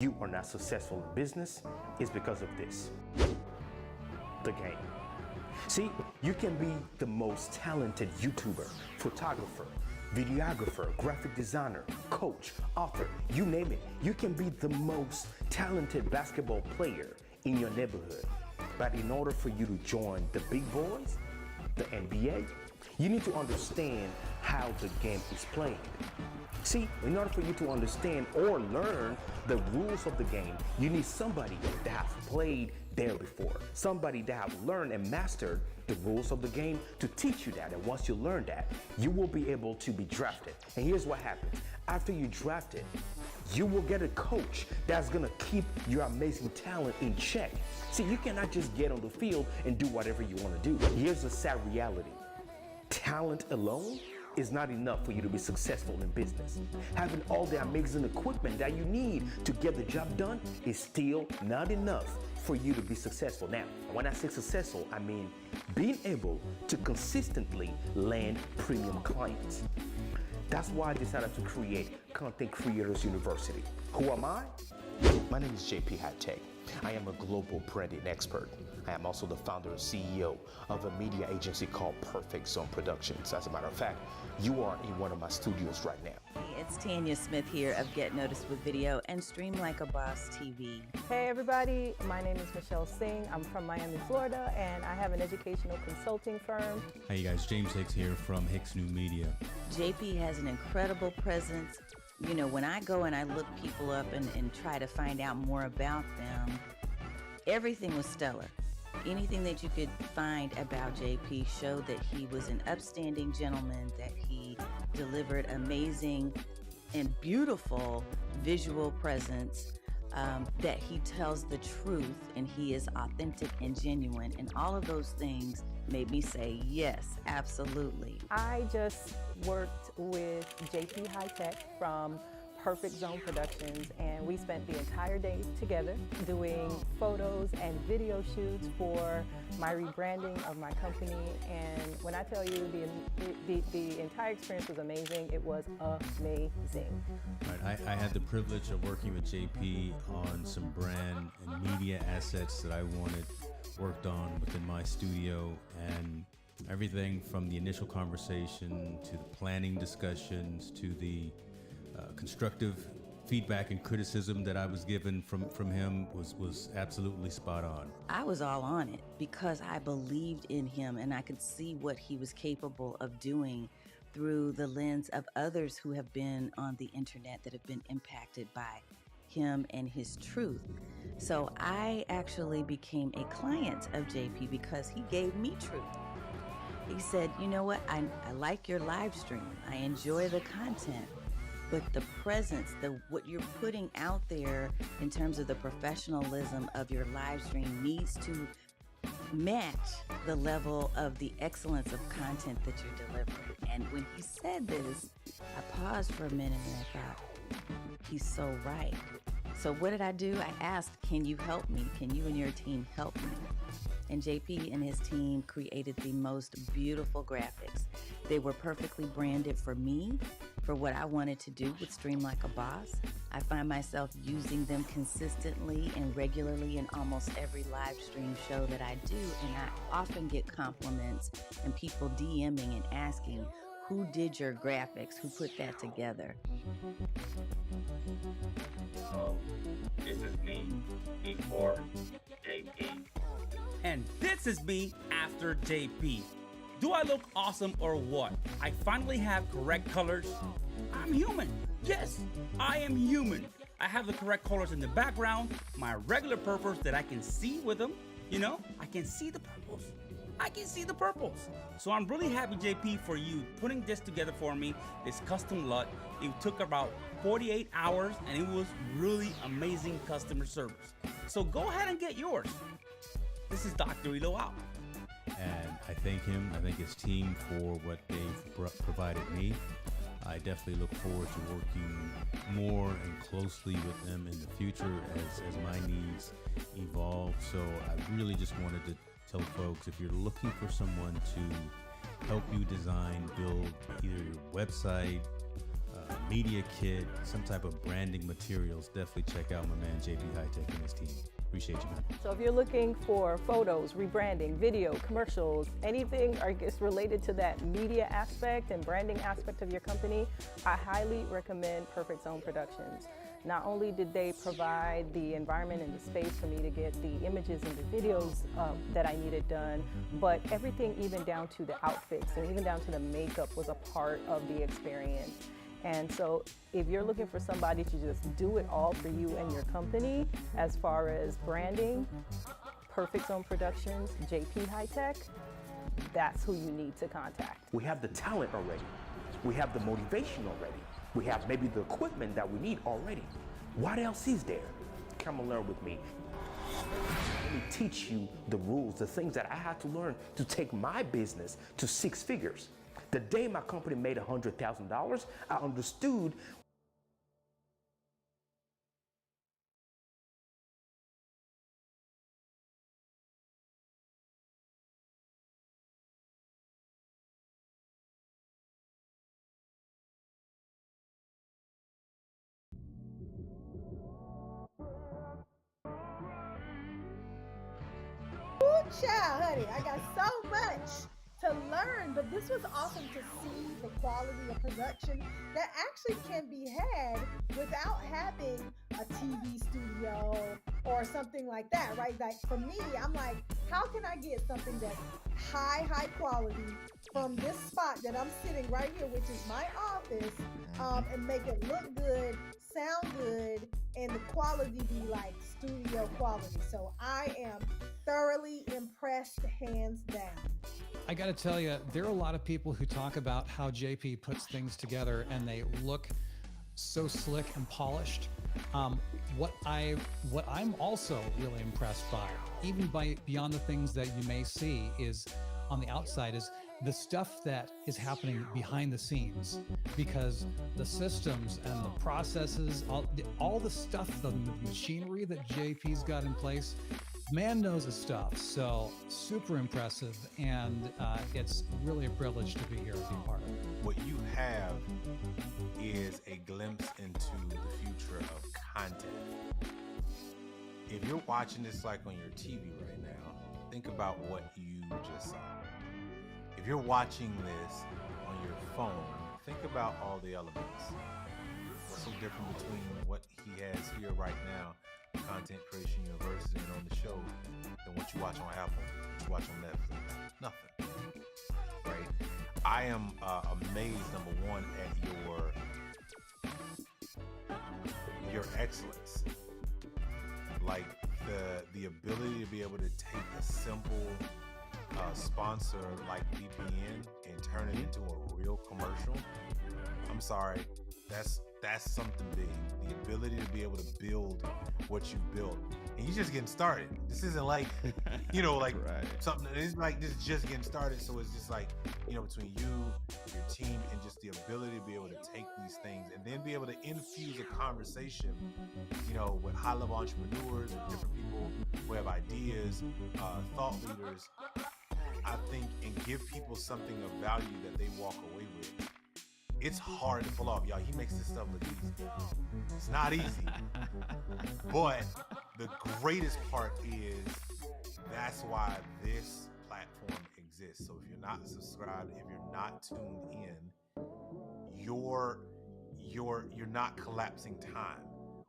you are not successful in business is because of this, the game. See, you can be the most talented YouTuber, photographer, videographer, graphic designer, coach, author, you name it. You can be the most talented basketball player in your neighborhood. But in order for you to join the big boys, the NBA, you need to understand how the game is played. See, in order for you to understand or learn the rules of the game, you need somebody that has played there before. Somebody that has learned and mastered the rules of the game to teach you that. And once you learn that, you will be able to be drafted. And here's what happens. After you drafted, you will get a coach that's gonna keep your amazing talent in check. See, you cannot just get on the field and do whatever you wanna do. Here's the sad reality. Talent alone is not enough for you to be successful in business. Having all the amazing equipment that you need to get the job done is still not enough for you to be successful. Now, when I say successful, I mean being able to consistently land premium clients. That's why I decided to create Content Creators University. Who am I? My name is JP Hightech. I am a global branding expert. I am also the founder and CEO of a media agency called Perfect Zone Productions. As a matter of fact, you are in one of my studios right now. Hey, it's Tanya Smith here of Get Noticed with Video and Stream Like a Boss TV. Hey everybody, my name is Michelle Singh. I'm from Miami, Florida, and I have an educational consulting firm. Hey you guys, James Hicks here from Hicks New Media. JP has an incredible presence. You know, when I go and I look people up and try to find out more about them, everything was stellar. Anything that you could find about JP showed that he was an upstanding gentleman, that he delivered amazing and beautiful visual presence, that he tells the truth and he is authentic and genuine. And all of those things made me say, yes, absolutely. I just worked with JP Hightech from Perfect Zone Productions, and we spent the entire day together doing photos and video shoots for my rebranding of my company. And when I tell you the entire experience was amazing, it was amazing. Right, I had the privilege of working with JP on some brand and media assets that I wanted worked on within my studio, and everything from the initial conversation to the planning discussions to the constructive feedback and criticism that I was given from him was absolutely spot on. I was all on it because I believed in him and I could see what he was capable of doing through the lens of others who have been on the internet that have been impacted by him and his truth. So I actually became a client of JP because he gave me truth. He said, you know what, I like your live stream. I enjoy the content. But the presence, what you're putting out there in terms of the professionalism of your live stream needs to match the level of the excellence of content that you're delivering. And when he said this, I paused for a minute and I thought, he's so right. So what did I do? I asked, can you help me? Can you and your team help me? And JP and his team created the most beautiful graphics. They were perfectly branded for me, for what I wanted to do with Stream Like a Boss. I find myself using them consistently and regularly in almost every live stream show that I do, and I often get compliments and people DMing and asking, who did your graphics? Who put that together? So, this is me before JP. And this is me after JP. Do I look awesome or what? I finally have correct colors. I'm human. Yes, I am human. I have the correct colors in the background, my regular purples that I can see with them. You know, I can see the purples. I can see the purples. So I'm really happy, JP, for you putting this together for me, this custom LUT. It took about 48 hours and it was really amazing customer service. So go ahead and get yours. This is Dr. Elo out. And I thank him, I thank his team for what they've provided me. I definitely look forward to working more and closely with them in the future as my needs evolve. So I really just wanted to tell folks, if you're looking for someone to help you design, build either your website, a media kit, some type of branding materials, definitely check out my man JP Hightech and his team. Appreciate you, man. So if you're looking for photos, rebranding, video, commercials, anything I guess related to that media aspect and branding aspect of your company, I highly recommend Perfect Zone Productions. Not only did they provide the environment and the space for me to get the images and the videos that I needed done, but everything even down to the outfits and even down to the makeup was a part of the experience. And so if you're looking for somebody to just do it all for you and your company, as far as branding, Perfect Zone Productions, JP Hightech, that's who you need to contact. We have the talent already. We have the motivation already. We have maybe the equipment that we need already. What else is there? Come and learn with me. Let me teach you the rules, the things that I had to learn to take my business to 6 figures. The day my company made $100,000, I understood Child, honey, I got so much to learn, but this was awesome to see the quality of production that actually can be had without having a TV studio or something like that, right? Like for me, I'm like, how can I get something that's high quality from this spot that I'm sitting right here, which is my office, and make it look good, sound good, and the quality be like studio quality. So I am thoroughly impressed, hands down. I got to tell you, there are a lot of people who talk about how JP puts things together and they look so slick and polished. What I'm also really impressed by, even beyond the things that you may see, is on the outside, is the stuff that is happening behind the scenes, because the systems and the processes, all the stuff, the machinery that JP's got in place, man knows his stuff. So super impressive, and it's really a privilege to be here and be a part of it. What you have is a glimpse into the future of content. If you're watching this like on your TV right now, think about what you just saw. If you're watching this on your phone, think about all the elements. What's so different between what he has here right now, Content Creation University, and on the show, than what you watch on Apple, what you watch on Netflix? Nothing. Right? I am amazed, number one, at your excellence. Like the ability to be able to take a simple sponsor like VPN and turn it into a real commercial. I'm sorry, that's something big. The ability to be able to build what you built, and you're just getting started. This isn't like, like right. Something. It's like this is just getting started. So it's just like, between you, your team, and just the ability to be able to take these things and then be able to infuse a conversation, with high-level entrepreneurs, with different people who have ideas, thought leaders. I think, and give people something of value that they walk away with. It's hard to pull off, y'all. He makes this stuff look easy. It's not easy. But the greatest part is that's why this platform exists. So if you're not subscribed, if you're not tuned in, you're not collapsing time.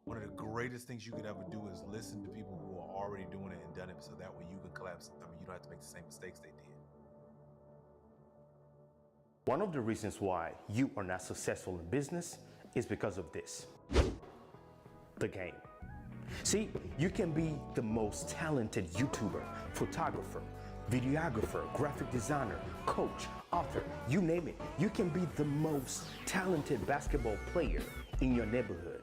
One of the greatest things you could ever do is listen to people who are already doing it and done it, so that way you can collapse. You don't have to make the same mistakes they did. one of the reasons why you are not successful in business is because of this: the game. See, you can be the most talented YouTuber, photographer, videographer, graphic designer, coach, author, you name it. You can be the most talented basketball player in your neighborhood.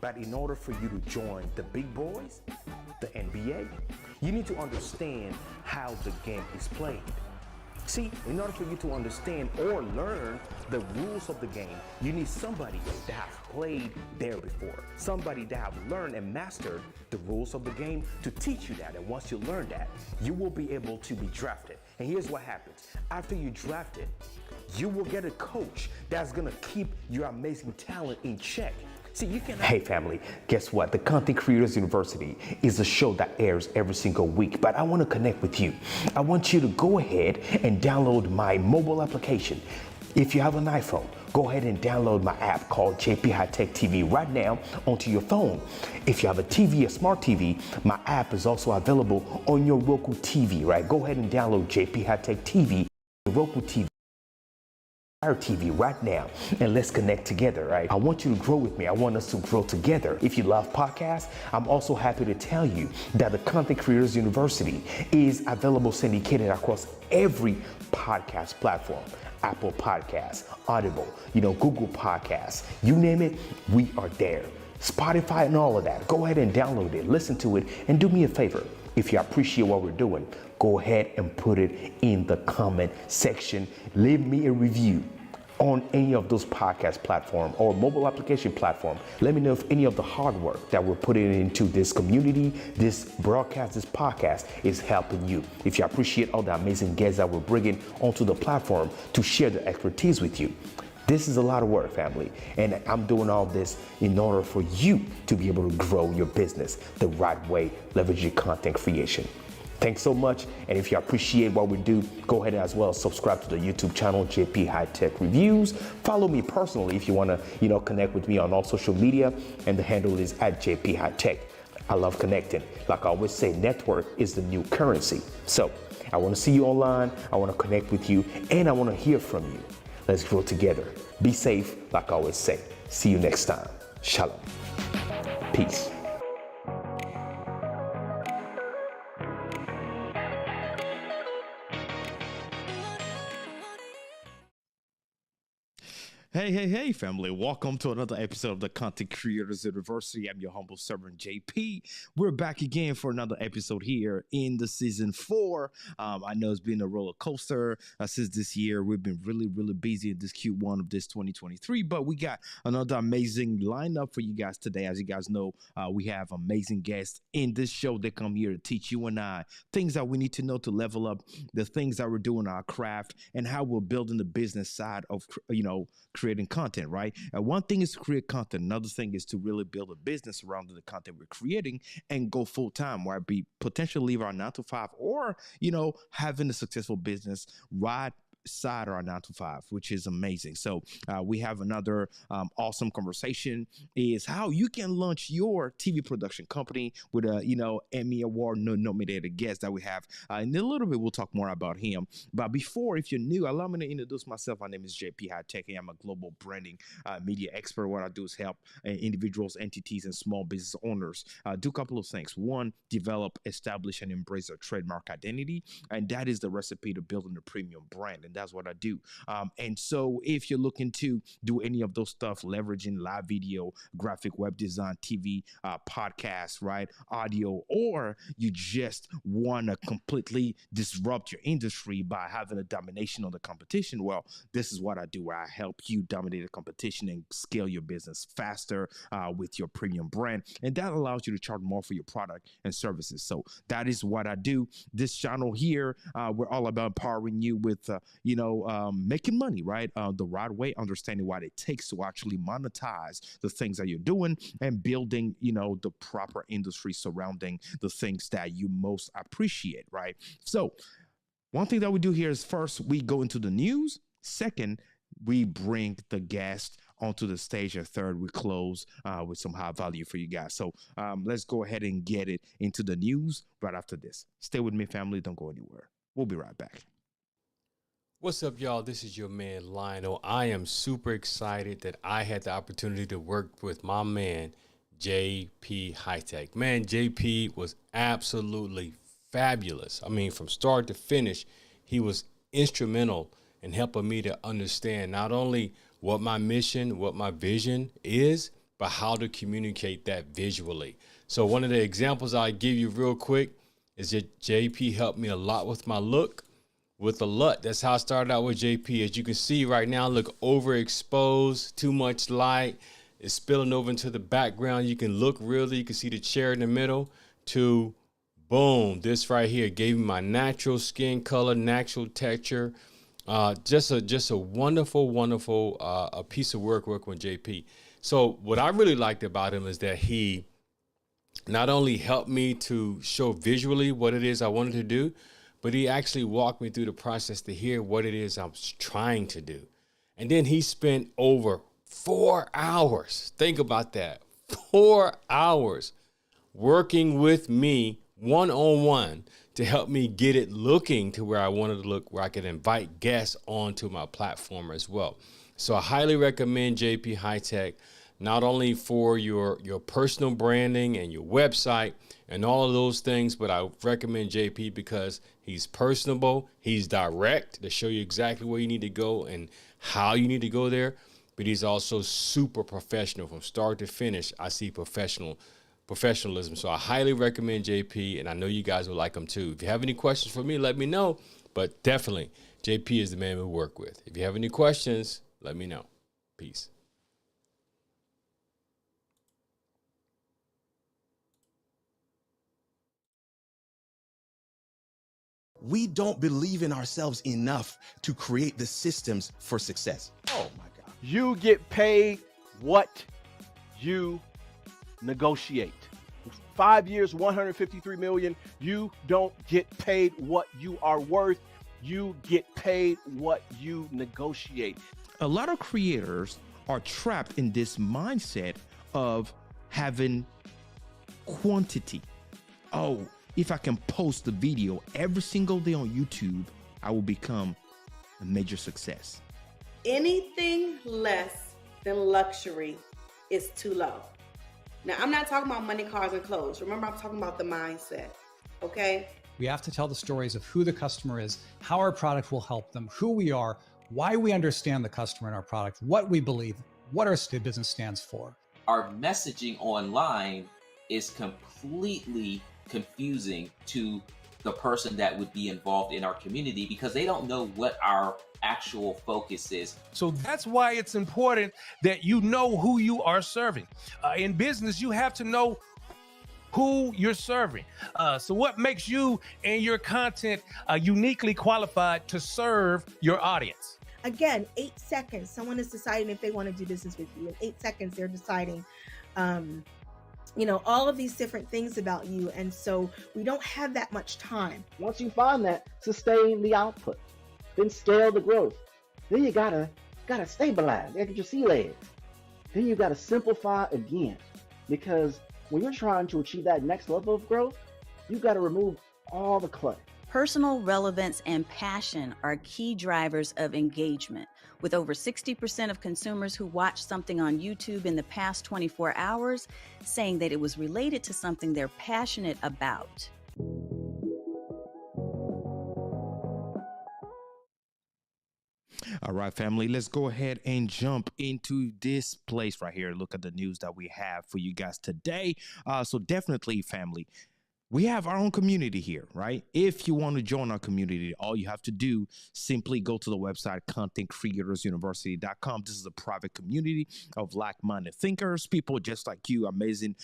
But in order for you to join the big boys, the NBA, you need to understand how the game is played. See, in order for you to understand or learn the rules of the game, you need somebody that has played there before. Somebody that have learned and mastered the rules of the game to teach you that. And once you learn that, you will be able to be drafted. And here's what happens. After you drafted, you will get a coach that's gonna keep your amazing talent in check. See, you can. Hey family, guess what? The Content Creators University is a show that airs every single week, but I want to connect with you. I want you to go ahead and download my mobile application. If you have an iPhone, go ahead and download my app called JP High Tech TV right now onto your phone. If you have a TV, a smart TV, my app is also available on your Roku TV, right? Go ahead and download JP High Tech TV, Roku TV. TV right now, and let's connect together, right? I want you to grow with me. I want us to grow together. If you love podcasts, I'm also happy to tell you that the Content Creators University is available syndicated across every podcast platform. Apple Podcasts, Audible, Google Podcasts, you name it, we are there. Spotify and all of that. Go ahead and download it, listen to it, and do me a favor. If you appreciate what we're doing, go ahead and put it in the comment section. Leave me a review on any of those podcast platform or mobile application platform. Let me know if any of the hard work that we're putting into this community, this broadcast, this podcast is helping you. If you appreciate all the amazing guests that we're bringing onto the platform to share their expertise with you. This is a lot of work, family, and I'm doing all this in order for you to be able to grow your business the right way, leveraging content creation. Thanks so much, and if you appreciate what we do, go ahead as well subscribe to the YouTube channel JP High Tech Reviews. Follow me personally if you want to, connect with me on all social media, and the handle is @JP High Tech. I love connecting. Like I always say, network is the new currency. So I want to see you online. I want to connect with you, and I want to hear from you. Let's grow together. Be safe, like I always say. See you next time. Shalom. Peace. Hey, family. Welcome to another episode of the Content Creators University. I'm your humble servant, JP. We're back again for another episode here in the season 4. I know it's been a roller coaster since this year. We've been really busy in this Q1 of this 2023, but we got another amazing lineup for you guys today. As you guys know, we have amazing guests in this show. They come here to teach you and I things that we need to know to level up the things that we're doing in our craft and how we're building the business side of, creating content, right? One thing is to create content. Another thing is to really build a business around the content we're creating and go full time, where I'd be potentially leave our 9 to 5 or, having a successful business right side our 9 to 5, which is amazing. So we have another awesome conversation is how you can launch your TV production company with a Emmy Award nominated guest that we have. In a little bit, we'll talk more about him. But before, if you're new, allow me to introduce myself. My name is JP High Tech. I'm a global branding media expert. What I do is help individuals, entities, and small business owners do a couple of things. One, develop, establish, and embrace their trademark identity. And that is the recipe to building a premium brand. And that's what I do. And so if you're looking to do any of those stuff, leveraging live video, graphic web design, TV, podcasts, right, audio, or you just want to completely disrupt your industry by having a domination on the competition, well, this is what I do, where I help you dominate the competition and scale your business faster with your premium brand. And that allows you to charge more for your product and services. So that is what I do. This channel here, we're all about empowering you with, making money, right? The right way, understanding what it takes to actually monetize the things that you're doing and building, the proper industry surrounding the things that you most appreciate, right? So one thing that we do here is first, we go into the news. Second, we bring the guest onto the stage. And third, we close with some high value for you guys. So let's go ahead and get it into the news right after this. Stay with me, family. Don't go anywhere. We'll be right back. What's up, y'all? This is your man, Lionel. I am super excited that I had the opportunity to work with my man, JP High Tech. Man, JP was absolutely fabulous. I mean, from start to finish, he was instrumental in helping me to understand not only what my mission, what my vision is, but how to communicate that visually. So one of the examples I give you real quick is that JP helped me a lot with my look. With the LUT, that's how I started out with JP. As you can see right now, look overexposed, too much light. It's spilling over into the background. You can look really, you can see the chair in the middle, to boom, this right here gave me my natural skin color, natural texture. Just a wonderful a piece of work working with JP. So what I really liked about him is that he not only helped me to show visually what it is I wanted to do, but he actually walked me through the process to hear what it is I was trying to do. And then he spent over 4 hours. Think about that. 4 hours working with me one-on-one to help me get it looking to where I wanted to look, where I could invite guests onto my platform as well. So I highly recommend JP Hightech, not only for your personal branding and your website and all of those things, but I recommend JP because he's personable, he's direct to show you exactly where you need to go and how you need to go there, but he's also super professional from start to finish. I see professionalism. So I highly recommend JP, and I know you guys will like him too. If you have any questions for me, let me know, but definitely JP is the man we work with. If you have any questions, let me know. Peace. We don't believe in ourselves enough to create the systems for success. Oh my God. You get paid what you negotiate. 5 years, 153 million. You don't get paid what you are worth. You get paid what you negotiate. A lot of creators are trapped in this mindset of having quantity. Oh, if I can post a video every single day on YouTube, I will become a major success. Anything less than luxury is too low. Now, I'm not talking about money, cars, and clothes. Remember, I'm talking about the mindset, okay? We have to tell the stories of who the customer is, how our product will help them, who we are, why we understand the customer and our product, what we believe, what our business stands for. Our messaging online is completely confusing to the person that would be involved in our community because they don't know what our actual focus is. So that's why it's important that you know who you are serving. In business, you have to know who you're serving. So what makes you and your content uniquely qualified to serve your audience? Again, 8 seconds. Someone is deciding if they want to do business with you. In 8 seconds, they're deciding, all of these different things about you. And so we don't have that much time. Once you find that, sustain the output, then scale the growth. Then you gotta stabilize, get your sea legs. Then you gotta simplify again, because when you're trying to achieve that next level of growth, you gotta remove all the clutter. Personal relevance and passion are key drivers of engagement. With over 60% of consumers who watched something on YouTube in the past 24 hours saying that it was related to something they're passionate about. All right, family, let's go ahead and jump into this place right here. Look at the news that we have for you guys today. So definitely, family, we have our own community here, right? If you want to join our community, all you have to do, simply go to the website, contentcreatorsuniversity.com. This is a private community of like-minded thinkers, people just like you, amazing,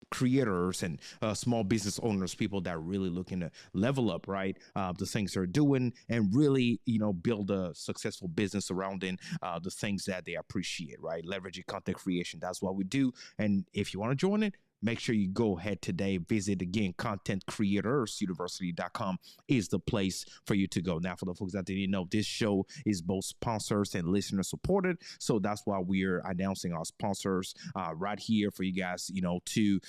creators and small business owners, people that are really looking to level up, right? The things they're doing and really, build a successful business surrounding the things that they appreciate, right? Leveraging content creation. That's what we do. And if you want to join it, make sure you go ahead today. Visit again, contentcreatorsuniversity.com is the place for you to go. Now, for the folks that didn't know, this show is both sponsors and listener supported. So that's why we're announcing our sponsors right here for you guys, to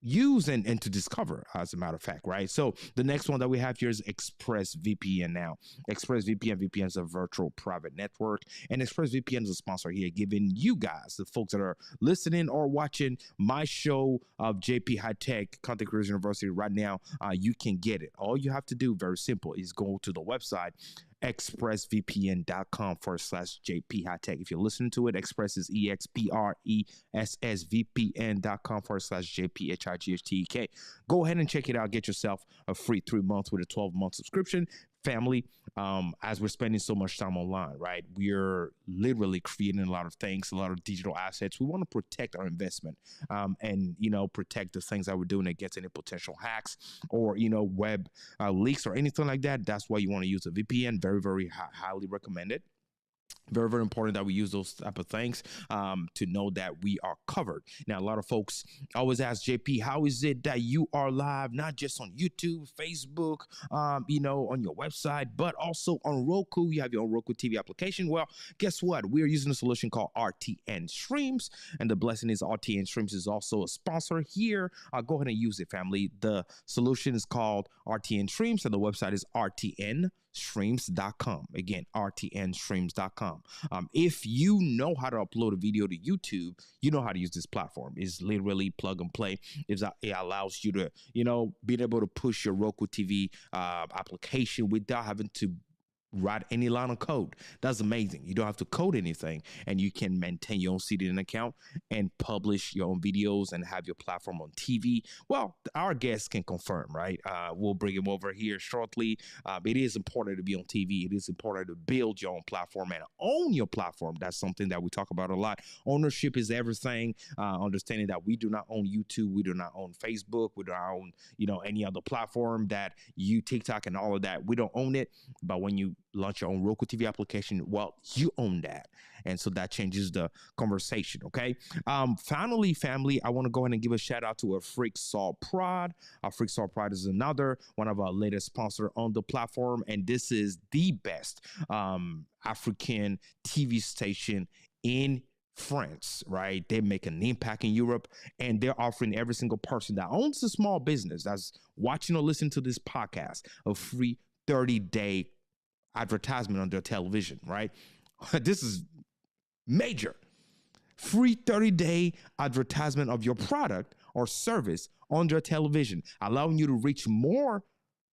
use and to discover, as a matter of fact, right? So the next one that we have here is ExpressVPN. Now, ExpressVPN is a virtual private network, and ExpressVPN is a sponsor here, giving you guys, the folks that are listening or watching my show of JP Hightech Content Creators University right now, you can get it. All you have to do, very simple, is go to the website, expressvpn.com/JP Hightech. If you're listening to it, Express is EXPRESSVPN.com/JP HIGHTEK. Go ahead and check it out. Get yourself a free 3 months with a 12-month subscription. family, as we're spending so much time online, right? We're literally creating a lot of things, a lot of digital assets. We want to protect our investment, and, protect the things that we're doing against any potential hacks or, web leaks or anything like that. That's why you want to use a VPN. Very, very highly recommended. Very, very important that we use those type of things to know that we are covered. Now, a lot of folks always ask, JP, how is it that you are live, not just on YouTube, Facebook, on your website, but also on Roku? You have your own Roku TV application. Well, guess what? We're using a solution called RTN Streams, and the blessing is RTN Streams is also a sponsor here. Go ahead and use it, family. The solution is called RTN Streams, and the website is rtnstreams.com. Again, rtnstreams.com. If you know how to upload a video to YouTube, you know how to use this platform. It's literally plug and play. It allows you to, being able to push your Roku TV application without having to write any line of code. That's amazing. You don't have to code anything, and you can maintain your own CDN account and publish your own videos and have your platform on TV. Well, our guests can confirm, right? We'll bring him over here shortly. It is important to be on TV. It is important to build your own platform and own your platform. That's something that we talk about a lot. Ownership is everything. Understanding that we do not own YouTube, we do not own Facebook, we do not own, any other platform that TikTok and all of that. We don't own it. But when you launch your own Roku TV application, well, you own that. And so that changes the conversation, okay? Finally, family, I want to go ahead and give a shout out to Freak Salt Prod. Freak Salt Prod is another one of our latest sponsor on the platform, and this is the best African TV station in France, right? They make an impact in Europe, and they're offering every single person that owns a small business that's watching or listening to this podcast a free 30-day advertisement on their television, right? This is major. Free 30-day advertisement of your product or service on their television, allowing you to reach more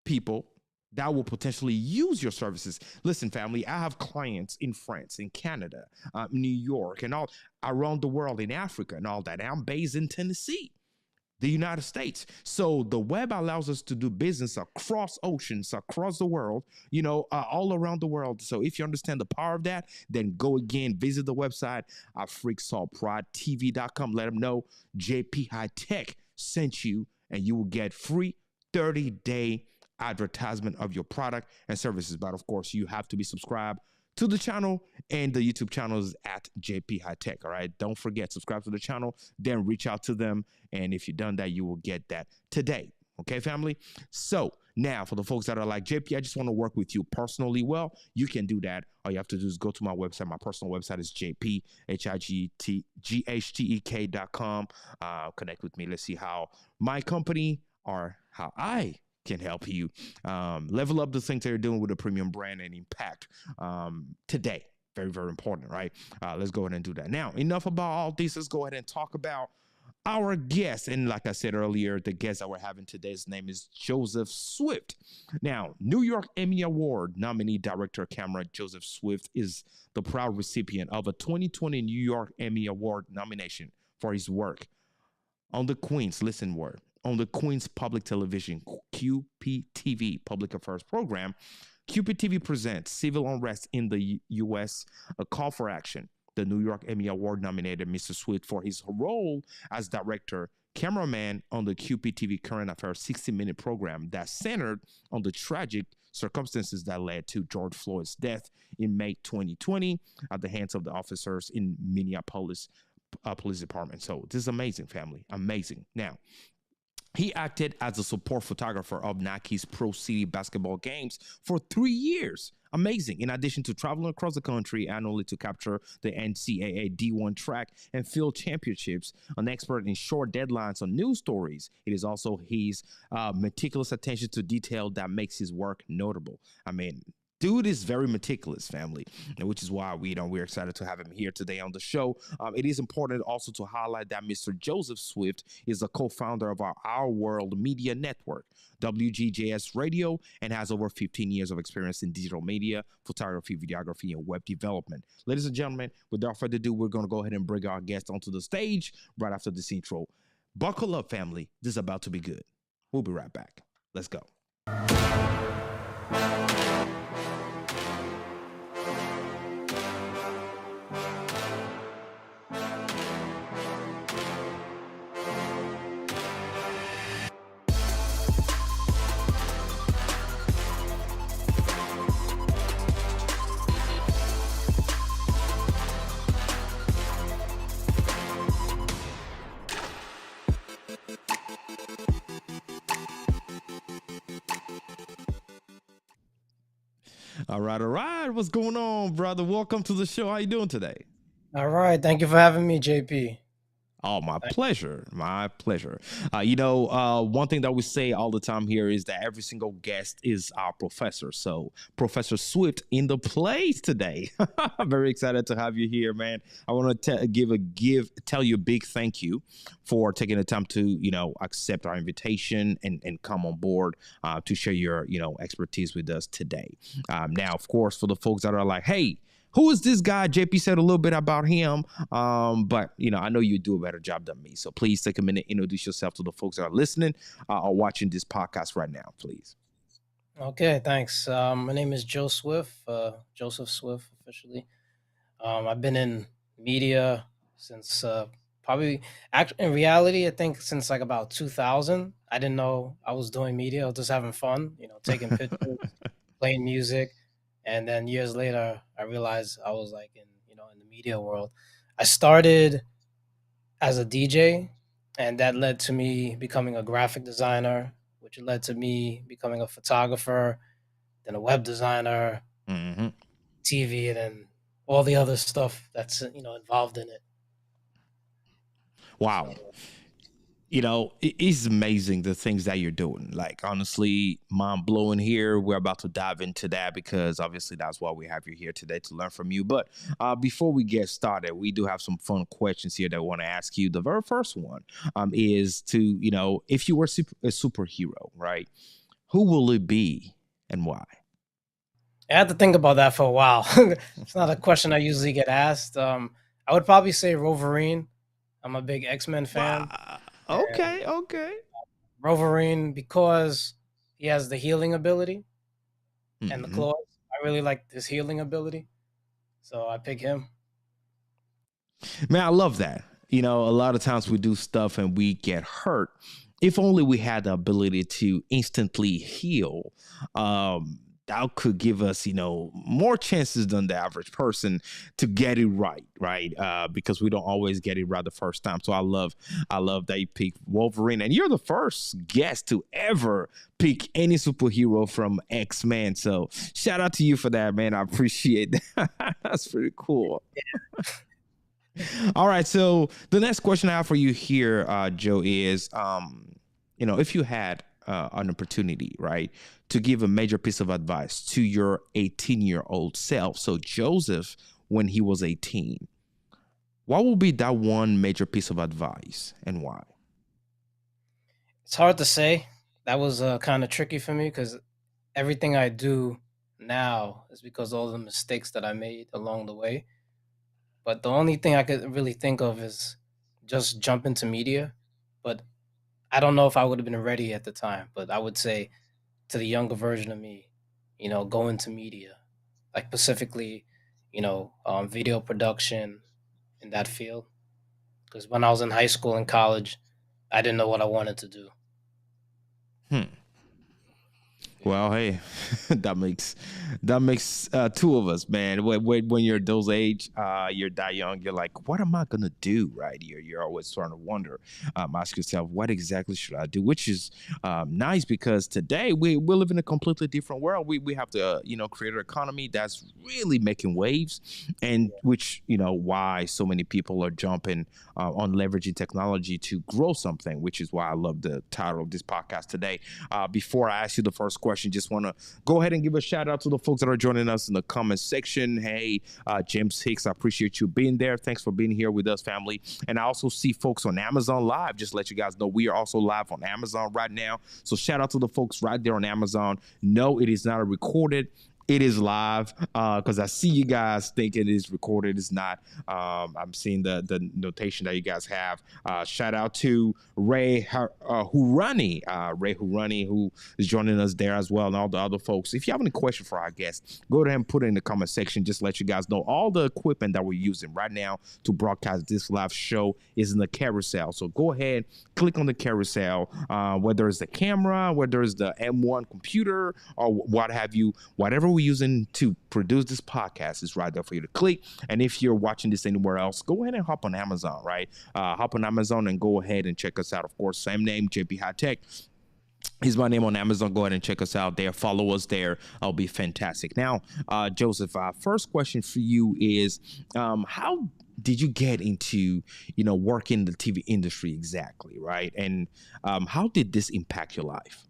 people that will potentially use your services. Listen, family, I have clients in France, in Canada, New York, and all around the world, in Africa and all that. And I'm based in Tennessee, the United States. So the web allows us to do business across oceans, across the world, all around the world. So if you understand the power of that, then go again, visit the website at freaksaltprodtv.com. Let them know JP High Tech sent you, and you will get free 30-day advertisement of your product and services. But of course, you have to be subscribed to the channel, and the YouTube channel is at JP High Tech. All right. Don't forget, subscribe to the channel, then reach out to them. And if you've done that, you will get that today. Okay, family. So now for the folks that are like, JP, I just want to work with you personally. Well, you can do that. All you have to do is go to my website. My personal website is jphightekreviews.com. Connect with me. Let's see how my company or how I can help you level up the things that you're doing with a premium brand and impact today. Very, very important, right? Let's go ahead and do that. Now, enough about all this. Let's go ahead and talk about our guest. And like I said earlier, the guest that we're having today, his name is Joseph Swift. Now, New York Emmy Award nominee director camera Joseph Swift is the proud recipient of a 2020 New York Emmy Award nomination for his work on the Queen's, listen word, on the Queen's Public Television, QPTV, Public Affairs Program. QPTV presents Civil Unrest in the U.S., a call for action. The New York Emmy Award nominated Mr. Swift for his role as director, cameraman on the QPTV Current Affairs 60-minute program that centered on the tragic circumstances that led to George Floyd's death in May 2020 at the hands of the officers in Minneapolis Police Department. So this is amazing, family. Amazing. Now, he acted as a support photographer of Nike's Pro City basketball games for 3 years. Amazing. In addition to traveling across the country annually to capture the NCAA D1 track and field championships, an expert in short deadlines on news stories, it is also his meticulous attention to detail that makes his work notable. I mean, dude is very meticulous, family, which is why we're excited to have him here today on the show. It is important also to highlight that Mr. Joseph Swift is a co-founder of our World Media Network, WGJS Radio, and has over 15 years of experience in digital media, photography, videography, and web development. Ladies and gentlemen, without further ado, we're going to go ahead and bring our guest onto the stage right after this intro. Buckle up, family. This is about to be good. We'll be right back. Let's go. All right, all right. What's going on, brother? Welcome to the show. How you doing today? All right. Thank you for having me, JP. Oh, my pleasure. My pleasure. One thing that we say all the time here is that every single guest is our professor. So Professor Swift in the place today. I'm very excited to have you here, man. I want to tell you a big thank you for taking the time to, accept our invitation and come on board to share your, expertise with us today. Now, of course, for the folks that are like, hey, who is this guy? JP said a little bit about him, but I know you do a better job than me. So please take a minute, introduce yourself to the folks that are listening or watching this podcast right now, please. Okay, thanks. My name is Joe Swift, Joseph Swift officially. I've been in media since in reality, I think since like about 2000. I didn't know I was doing media. I was just having fun, taking pictures, playing music. And then years later, I realized I was like in the media world. I started as a DJ, and that led to me becoming a graphic designer, which led to me becoming a photographer, then a web designer, TV, and then all the other stuff that's involved in it. Wow. It is amazing the things that you're doing. Like, honestly, mind blowing here. We're about to dive into that because obviously that's why we have you here today, to learn from you. But before we get started, we do have some fun questions here that I want to ask you. The very first one is to, if you were a superhero, right, who will it be and why? I had to think about that for a while. It's not a question I usually get asked. I would probably say Wolverine. I'm a big X-Men fan. Okay. Wolverine, because he has the healing ability and the claws. I really like his healing ability, so I pick him. Man, I love that. A lot of times we do stuff and we get hurt. If only we had the ability to instantly heal, that could give us, more chances than the average person to get it right? Because we don't always get it right the first time. So I love that you picked Wolverine, and you're the first guest to ever pick any superhero from X-Men. So shout out to you for that, man. I appreciate that. That's pretty cool. All right. So the next question I have for you here, Joe, is, if you had an opportunity, right, to give a major piece of advice to your 18-year-old self. So Joseph, when he was 18, what would be that one major piece of advice and why? It's hard to say. That was kind of tricky for me because everything I do now is because of all the mistakes that I made along the way. But the only thing I could really think of is just jump into media. But I don't know if I would have been ready at the time, but I would say to the younger version of me, go into media, like specifically, video production in that field. Because when I was in high school and college, I didn't know what I wanted to do. Well, hey, that makes two of us, man. When you're those age, you're that young, you're like, what am I gonna do, right? You're always trying to wonder, ask yourself, what exactly should I do? Which is nice because today we live in a completely different world. We have to create an economy that's really making waves, and which why so many people are jumping on leveraging technology to grow something, which is why I love the title of this podcast today. Before I ask you the first question, just want to go ahead and give a shout out to the folks that are joining us in the comment section. Hey, James Hicks, I appreciate you being there. Thanks for being here with us, family. And I also see folks on Amazon Live. Just to let you guys know, we are also live on Amazon right now. So shout out to the folks right there on Amazon. No, it is not a recorded. It is live because I see you guys think it is recorded. It's not. I'm seeing the notation that you guys have. Shout out to Ray Hurani, who is joining us there as well, and all the other folks. If you have any question for our guests, go ahead and put it in the comment section. Just let you guys know all the equipment that we're using right now to broadcast this live show is in the carousel. So go ahead, click on the carousel, whether it's the camera, whether it's the M1 computer, or what have you, whatever we're using to produce this podcast is right there for you to click. And if you're watching this anywhere else, go ahead and hop on Amazon, right? Hop on Amazon and go ahead and check us out. Of course, same name, JP High Tech. is my name on Amazon. Go ahead and check us out there. Follow us there. I'll be fantastic. Now, Joseph, first question for you is, how did you get into, work in the TV industry exactly, right? And how did this impact your life?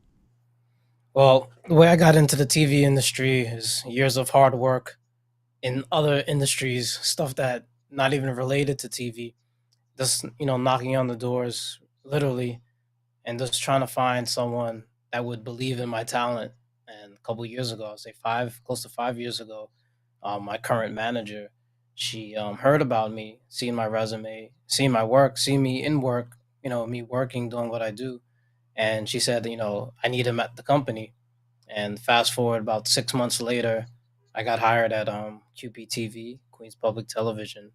Well, the way I got into the TV industry is years of hard work in other industries, stuff that not even related to TV. Just, knocking on the doors, literally, and just trying to find someone that would believe in my talent. And a couple of years ago, I'll say close to 5 years ago, my current manager, she heard about me, seen my resume, seen my work, seen me in work, me working, doing what I do. And she said, I need him at the company. And fast forward about 6 months later, I got hired at QPTV, Queens Public Television.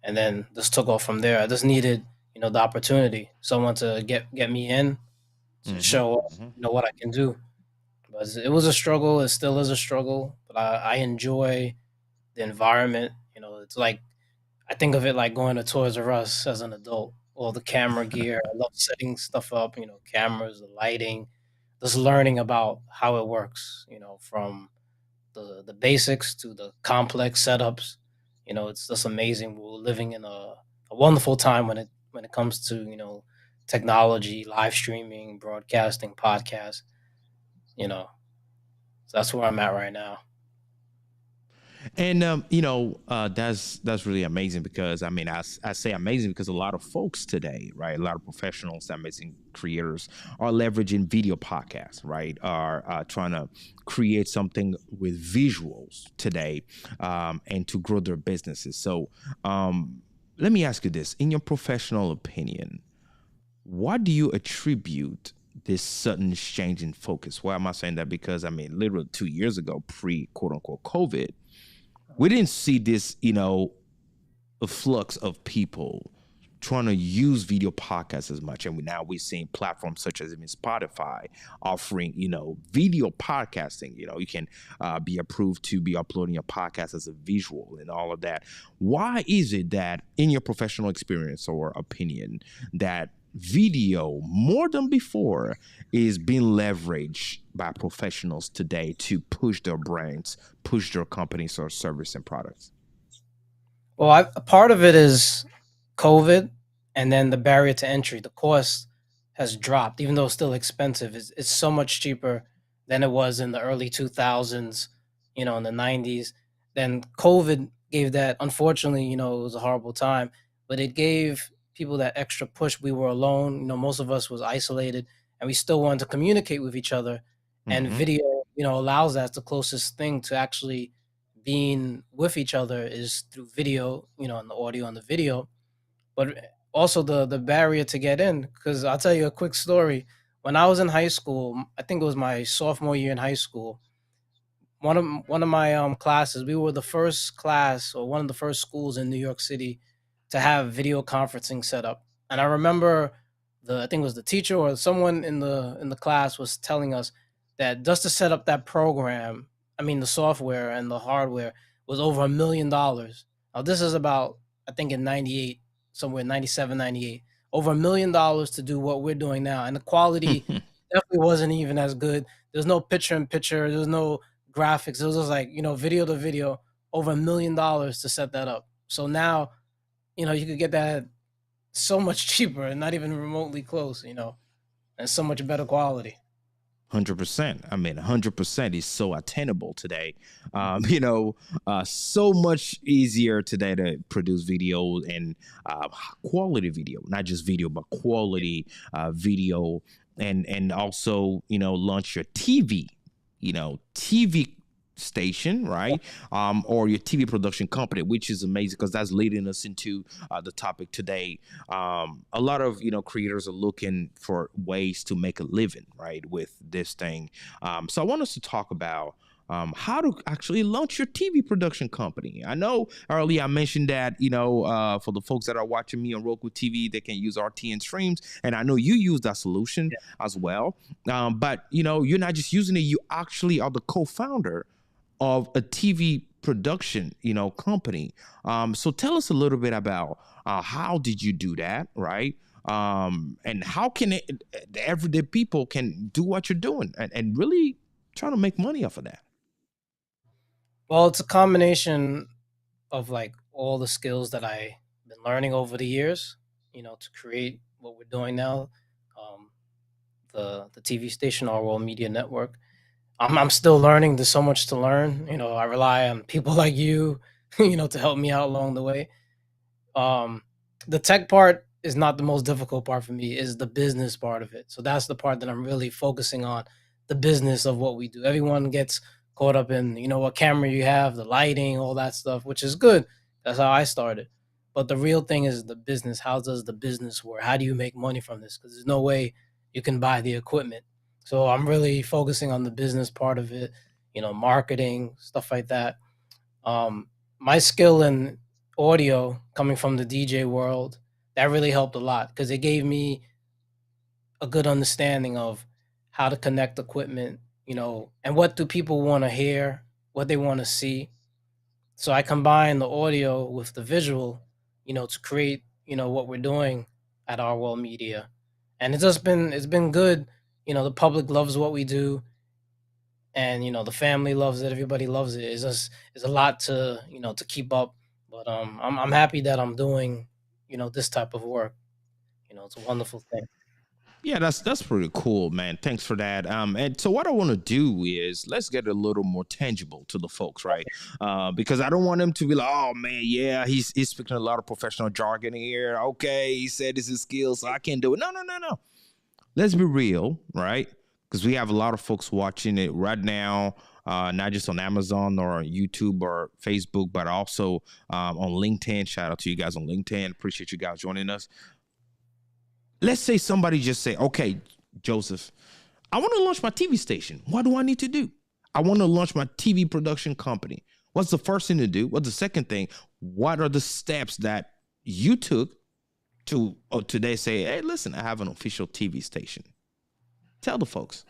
And then this took off from there. I just needed, the opportunity, someone to get me in, to show what I can do. But it was a struggle. It still is a struggle. But I enjoy the environment. It's like, I think of it like going to Toys R Us as an adult. All the camera gear. I love setting stuff up, cameras, the lighting, just learning about how it works, from the basics to the complex setups. It's just amazing. We're living in a wonderful time when it comes to, technology, live streaming, broadcasting, podcasts, So that's where I'm at right now. And that's really amazing, because I say amazing because a lot of folks today, right, a lot of professionals, amazing creators, are leveraging video podcasts, right, are trying to create something with visuals today, and to grow their businesses. So let me ask you this: in your professional opinion, what do you attribute this sudden change in focus? Why am I saying that? Because literally 2 years ago, pre quote unquote COVID, we didn't see this, a flux of people trying to use video podcasts as much. And now we're seeing platforms such as even Spotify offering, video podcasting. You can be approved to be uploading your podcast as a visual and all of that. Why is it that, in your professional experience or opinion, that video, more than before, is being leveraged by professionals today to push their brands, push their companies or service and products? Well, a part of it is COVID, and then the barrier to entry. The cost has dropped, even though it's still expensive. It's so much cheaper than it was in the early 2000s, in the 90s. Then COVID gave that, unfortunately, it was a horrible time, but it gave people that extra push. We were alone, most of us was isolated, and we still wanted to communicate with each other. And video, allows that. It's the closest thing to actually being with each other is through video, and the audio and the video. But also the barrier to get in, because I'll tell you a quick story. When I was in high school, I think it was my sophomore year in high school, one of my classes, we were the first class, or one of the first schools in New York City to have video conferencing set up. And I remember I think it was the teacher or someone in the class was telling us that just to set up that program, the software and the hardware, was over $1 million. Now this is about, I think in 98, somewhere 97, 98, over $1 million to do what we're doing now. And the quality definitely wasn't even as good. There's no picture in picture. There's no graphics. It was just like, video to video, over $1 million to set that up. So now, you could get that so much cheaper and not even remotely close, and so much better quality. 100%. 100% is so attainable today. So much easier today to produce video and quality video, not just video, but quality video, and also, launch your TV station, right? Or your TV production company, which is amazing, because that's leading us into the topic today. A lot of creators are looking for ways to make a living, right, with this thing. So I want us to talk about how to actually launch your TV production company. I know earlier I mentioned that, for the folks that are watching me on Roku TV, they can use RTN streams. And I know you use that solution as well. But, you're not just using it. You actually are the co-founder of a TV production, company. So tell us a little bit about how did you do that, right? and how can the everyday people can do what you're doing and really trying to make money off of that? Well, it's a combination of like all the skills that I've been learning over the years, to create what we're doing now, the TV station, our World Media Network. I'm still learning. There's so much to learn. I rely on people like you, to help me out along the way. The tech part is not the most difficult part for me, is the business part of it. So that's the part that I'm really focusing on, the business of what we do. Everyone gets caught up in, what camera you have, the lighting, all that stuff, which is good. That's how I started. But the real thing is the business. How does the business work? How do you make money from this? Because there's no way you can buy the equipment. So I'm really focusing on the business part of it, marketing, stuff like that. My skill in audio coming from the DJ world, that really helped a lot because it gave me a good understanding of how to connect equipment, and what do people want to hear, what they want to see. So I combine the audio with the visual, to create, what we're doing at our World Media. And it's been good. The public loves what we do, and the family loves it. Everybody loves it. It's a lot to to keep up, but I'm happy that I'm doing this type of work. It's a wonderful thing. Yeah, that's pretty cool, man. Thanks for that. And so what I want to do is let's get a little more tangible to the folks, right? Because I don't want them to be like, oh man, yeah, he's speaking a lot of professional jargon here. Okay, he said this is skills, so I can't do it. No. Let's be real, right? Because we have a lot of folks watching it right now, not just on Amazon or YouTube or Facebook, but also on LinkedIn. Shout out to you guys on LinkedIn. Appreciate you guys joining us. Let's say somebody just say, okay, Joseph, I want to launch my TV station. What do I need to do? I want to launch my TV production company. What's the first thing to do? What's the second thing? What are the steps that you took to today say, hey, listen, I have an official TV station? Tell the folks.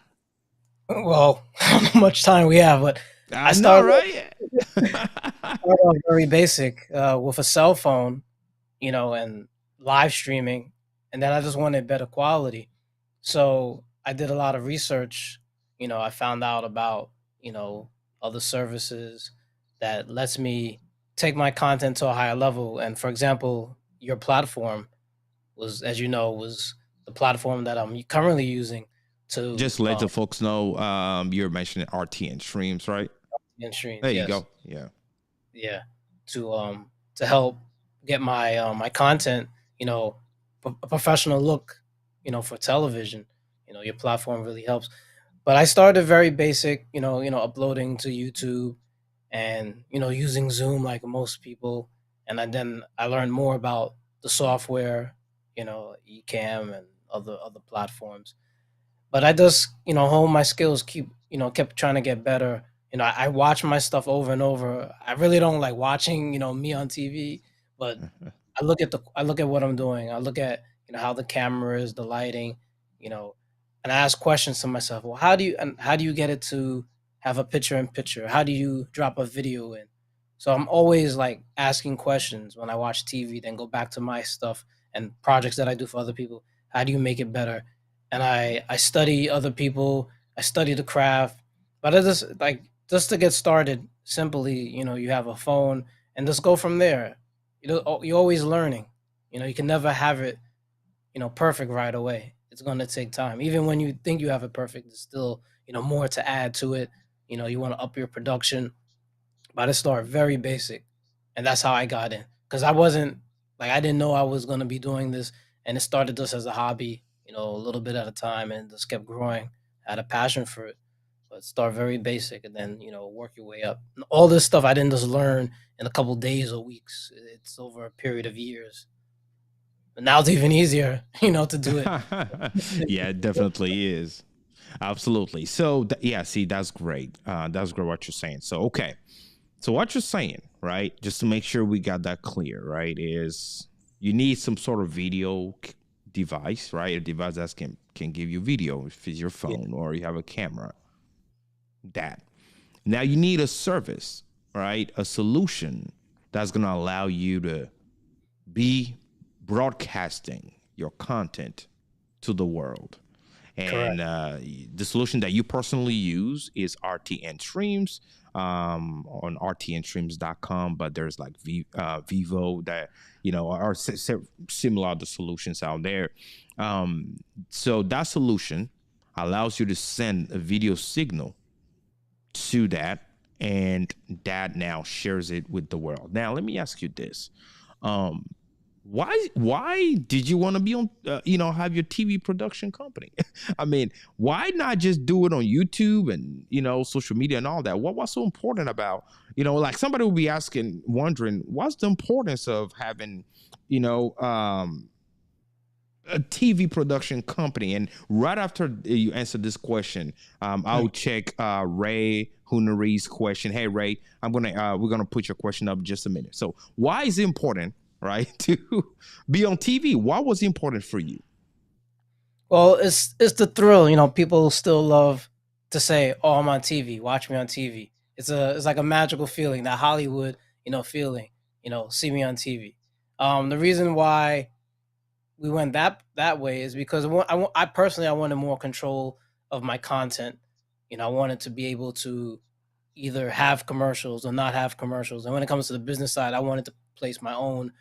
Well, I don't know how much time we have, but I started, started off very basic with a cell phone, and live streaming. And then I just wanted better quality. So I did a lot of research. I found out about, other services that lets me take my content to a higher level. And for example, your platform was, as you know, was the platform that I'm currently using to just let the folks know. You're mentioning RTN streams, right? RTN streams. There yes. you go. Yeah. Yeah. To help get my my content, a professional look, for television. Your platform really helps. But I started very basic, uploading to YouTube and, using Zoom like most people. And then I learned more about the software, Ecamm and other platforms. But I just, hone my skills, kept trying to get better. I watch my stuff over and over. I really don't like watching, me on TV, but I look at what I'm doing. I look at, how the camera is, the lighting, and I ask questions to myself. Well, how do you get it to have a picture in picture? How do you drop a video in? So I'm always like asking questions when I watch TV, then go back to my stuff and projects that I do for other people. How do you make it better? And I study other people. I study the craft, but I just to get started simply, you have a phone and just go from there. You're always learning. You can never have it, perfect right away. It's going to take time. Even when you think you have it perfect, there's still, more to add to it. You want to up your production. But I start very basic. And that's how I got in. Because I didn't know I was going to be doing this. And it started just as a hobby, a little bit at a time, and just kept growing. I had a passion for it. But start very basic and then, work your way up. And all this stuff I didn't just learn in a couple days or weeks. It's over a period of years. But now it's even easier, to do it. Yeah, it definitely is. Absolutely. So, see, that's great. That's great what you're saying. So, okay. So what you're saying, right, just to make sure we got that clear, right, is you need some sort of video device, right? A device that can give you video if it's your phone or you have a camera. That. Now you need a service, right? A solution that's going to allow you to be broadcasting your content to the world. And Correct. the solution that you personally use is RTN Streams on rtnstreams.com. But there's like Vivo that, are similar other solutions out there. So that solution allows you to send a video signal to that, and that now shares it with the world. Now, let me ask you this. Why did you want to be on, have your TV production company? I mean, why not just do it on YouTube and, social media and all that? What's so important about, like somebody will be wondering, what's the importance of having, a TV production company? And right after you answer this question, I'll check Ray Hunari's question. Hey, Ray, we're gonna put your question up in just a minute. So why is it important, right, to be on TV? Why was it important for you? Well, it's the thrill. People still love to say, "Oh, I'm on TV. Watch me on TV." It's like a magical feeling, that Hollywood, feeling. See me on TV. The reason why we went that way is because I personally wanted more control of my content. I wanted to be able to either have commercials or not have commercials. And when it comes to the business side, I wanted to place my own,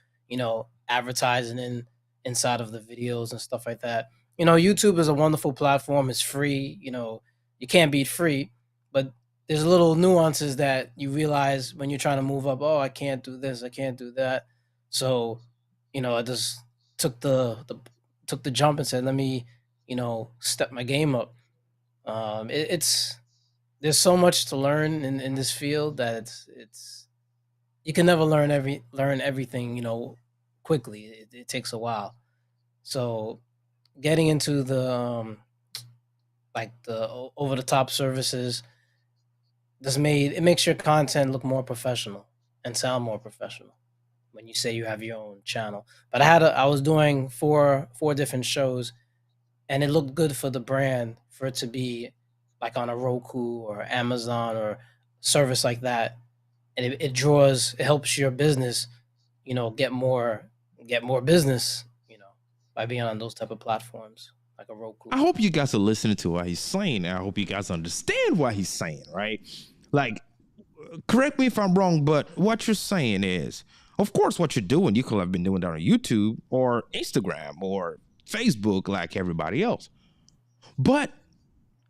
advertising inside of the videos and stuff like that. YouTube is a wonderful platform. It's free. You can't beat free, but there's little nuances that you realize when you're trying to move up. Oh, I can't do this. I can't do that. So, I just took the jump and said, let me, step my game up. There's so much to learn in this field that it's you can never learn everything, quickly. It takes a while. So getting into the the over the top services it makes your content look more professional and sound more professional when you say you have your own channel. But I was doing four different shows, and it looked good for the brand for it to be like on a Roku or Amazon or service like that. And it helps your business, get more business, by being on those type of platforms like a Roku. I hope you guys are listening to what he's saying. I hope you guys understand what he's saying, right? Like, correct me if I'm wrong, but what you're saying is, of course, what you're doing, you could have been doing that on YouTube or Instagram or Facebook like everybody else. But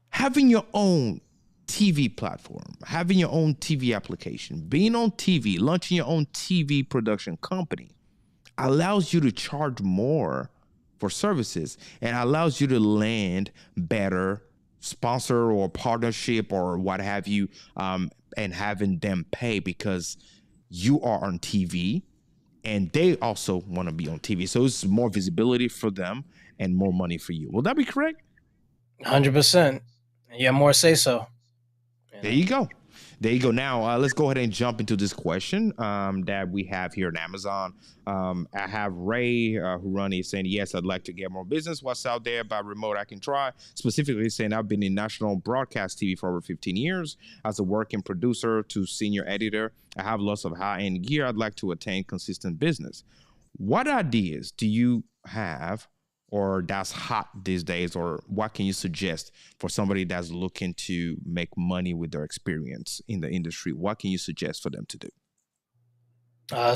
having your own TV platform, having your own TV application, being on TV, launching your own TV production company allows you to charge more for services and allows you to land better sponsor or partnership or what have you, and having them pay because you are on TV and they also want to be on TV. So it's more visibility for them and more money for you. Will that be correct? 100%. Yeah, more say so. There you go. There you go. Now, let's go ahead and jump into this question that we have here on Amazon. I have Ray Hurani saying, yes, I'd like to get more business. What's out there by remote I can try? Specifically saying, I've been in national broadcast TV for over 15 years. As a working producer to senior editor, I have lots of high-end gear. I'd like to attain consistent business. What ideas do you have or that's hot these days, or what can you suggest for somebody that's looking to make money with their experience in the industry? What can you suggest for them to do?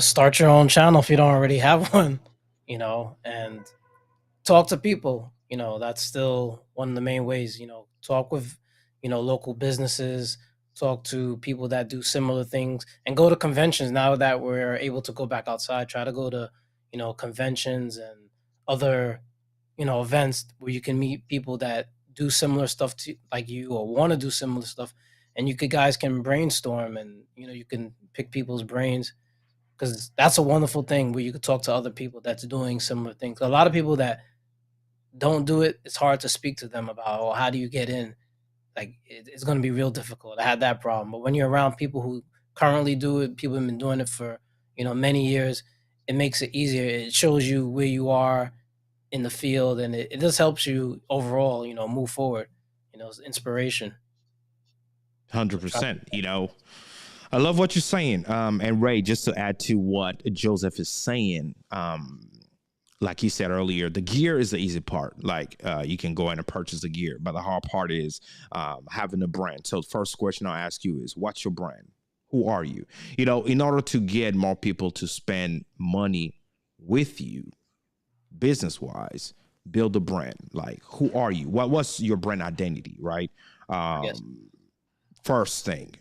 Start your own channel if you don't already have one, and talk to people. That's still one of the main ways. Talk with, local businesses, talk to people that do similar things, and go to conventions. Now that we're able to go back outside, try to go to, conventions and other events where you can meet people that do similar stuff to like you or want to do similar stuff, and guys can brainstorm and you can pick people's brains, because that's a wonderful thing where you could talk to other people that's doing similar things. A lot of people that don't do it, it's hard to speak to them about, oh, how do you get in? Like it's going to be real difficult. I had that problem. But when you're around people who currently do it, people have been doing it for many years, it makes it easier. It shows you where you are in the field, and it just helps you overall, move forward. It's inspiration. 100%. I love what you're saying. And Ray, just to add to what Joseph is saying, like you said earlier, the gear is the easy part. Like you can go in and purchase the gear, but the hard part is having a brand. So the first question I'll ask you is, what's your brand? Who are you? You know, in order to get more people to spend money with you, business-wise, build a brand. Like, who are you? What's your brand identity, right? Yes. First thing,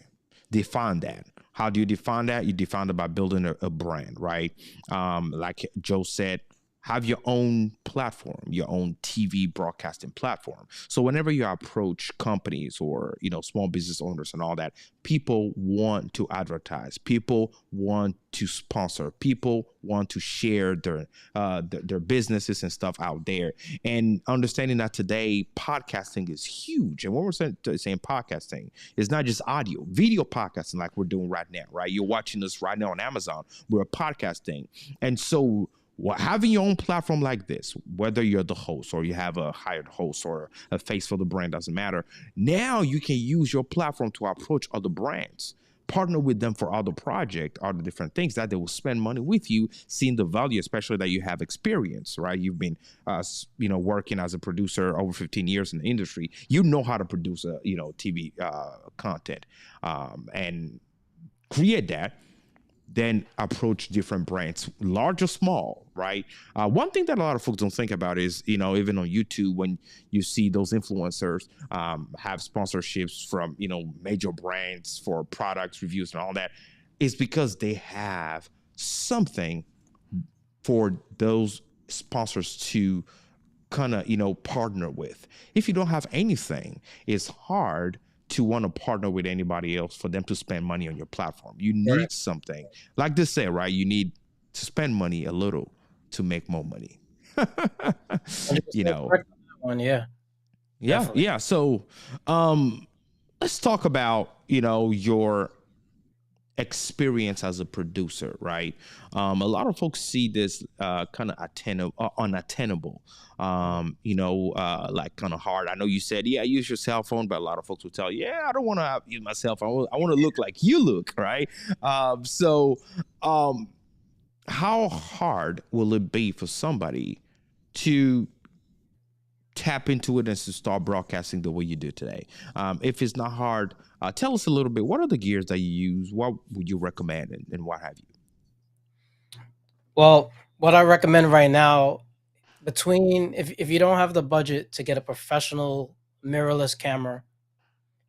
define that. How do you define that? You define it by building a brand, right? Like Joe said, have your own platform, your own TV broadcasting platform. So whenever you approach companies or, you know, small business owners and all that, people want to advertise, people want to sponsor, people want to share their businesses and stuff out there. And understanding that today, podcasting is huge. And when we're saying podcasting, it's not just audio, video podcasting like we're doing right now, right? You're watching us right now on Amazon. We're podcasting. And so having your own platform like this, whether you're the host or you have a hired host or a face for the brand, doesn't matter. Now you can use your platform to approach other brands, partner with them for other projects, other different things that they will spend money with you, seeing the value, especially that you have experience, right? You've been, working as a producer over 15 years in the industry. You know how to produce TV content and create that. Then approach different brands, large or small, right? One thing that a lot of folks don't think about is, even on YouTube, when you see those influencers have sponsorships from, major brands for products, reviews, and all that, is because they have something for those sponsors to kind of, partner with. If you don't have anything, it's hard to want to partner with anybody else for them to spend money on your platform. You need something. Like they say, right? You need to spend money a little to make more money. One, yeah. Yeah, Definitely. yeah. So let's talk about, your experience as a producer, right? A lot of folks see this kind of unattainable, like kind of hard. I know you said, yeah, use your cell phone, but a lot of folks will tell you, yeah, I don't want to use my cell phone. I want to look like you look, right? How hard will it be for somebody to tap into it and to start broadcasting the way you do today? If it's not hard, tell us a little bit. What are the gears that you use? What would you recommend, and what have you? Well, what I recommend right now, if you don't have the budget to get a professional mirrorless camera,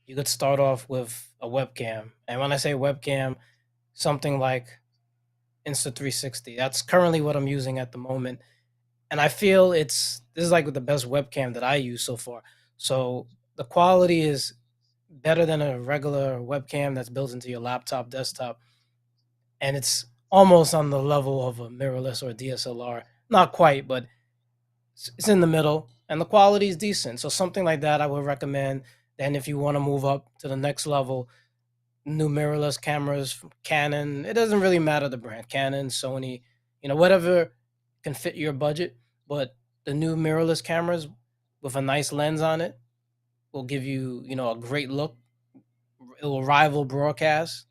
you could start off with a webcam. And when I say webcam, something like Insta360. That's currently what I'm using at the moment. And I feel this is like the best webcam that I use so far. So the quality is better than a regular webcam that's built into your laptop, desktop. And it's almost on the level of a mirrorless or a DSLR. Not quite, but it's in the middle. And the quality is decent. So something like that I would recommend. Then if you want to move up to the next level, new mirrorless cameras from Canon. It doesn't really matter the brand. Canon, Sony, whatever can fit your budget. But the new mirrorless cameras with a nice lens on it will give you, a great look. It will rival broadcast.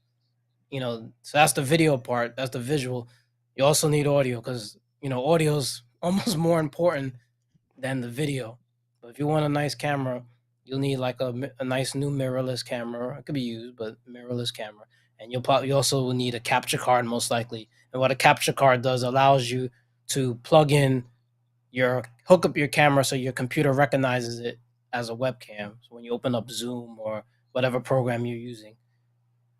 So that's the video part. That's the visual. You also need audio because, audio is almost more important than the video. But if you want a nice camera, you'll need like a nice new mirrorless camera. It could be used, but mirrorless camera. And you also will need a capture card most likely. And what a capture card does allows you to plug in hook up your camera so your computer recognizes it as a webcam. So when you open up Zoom or whatever program you're using,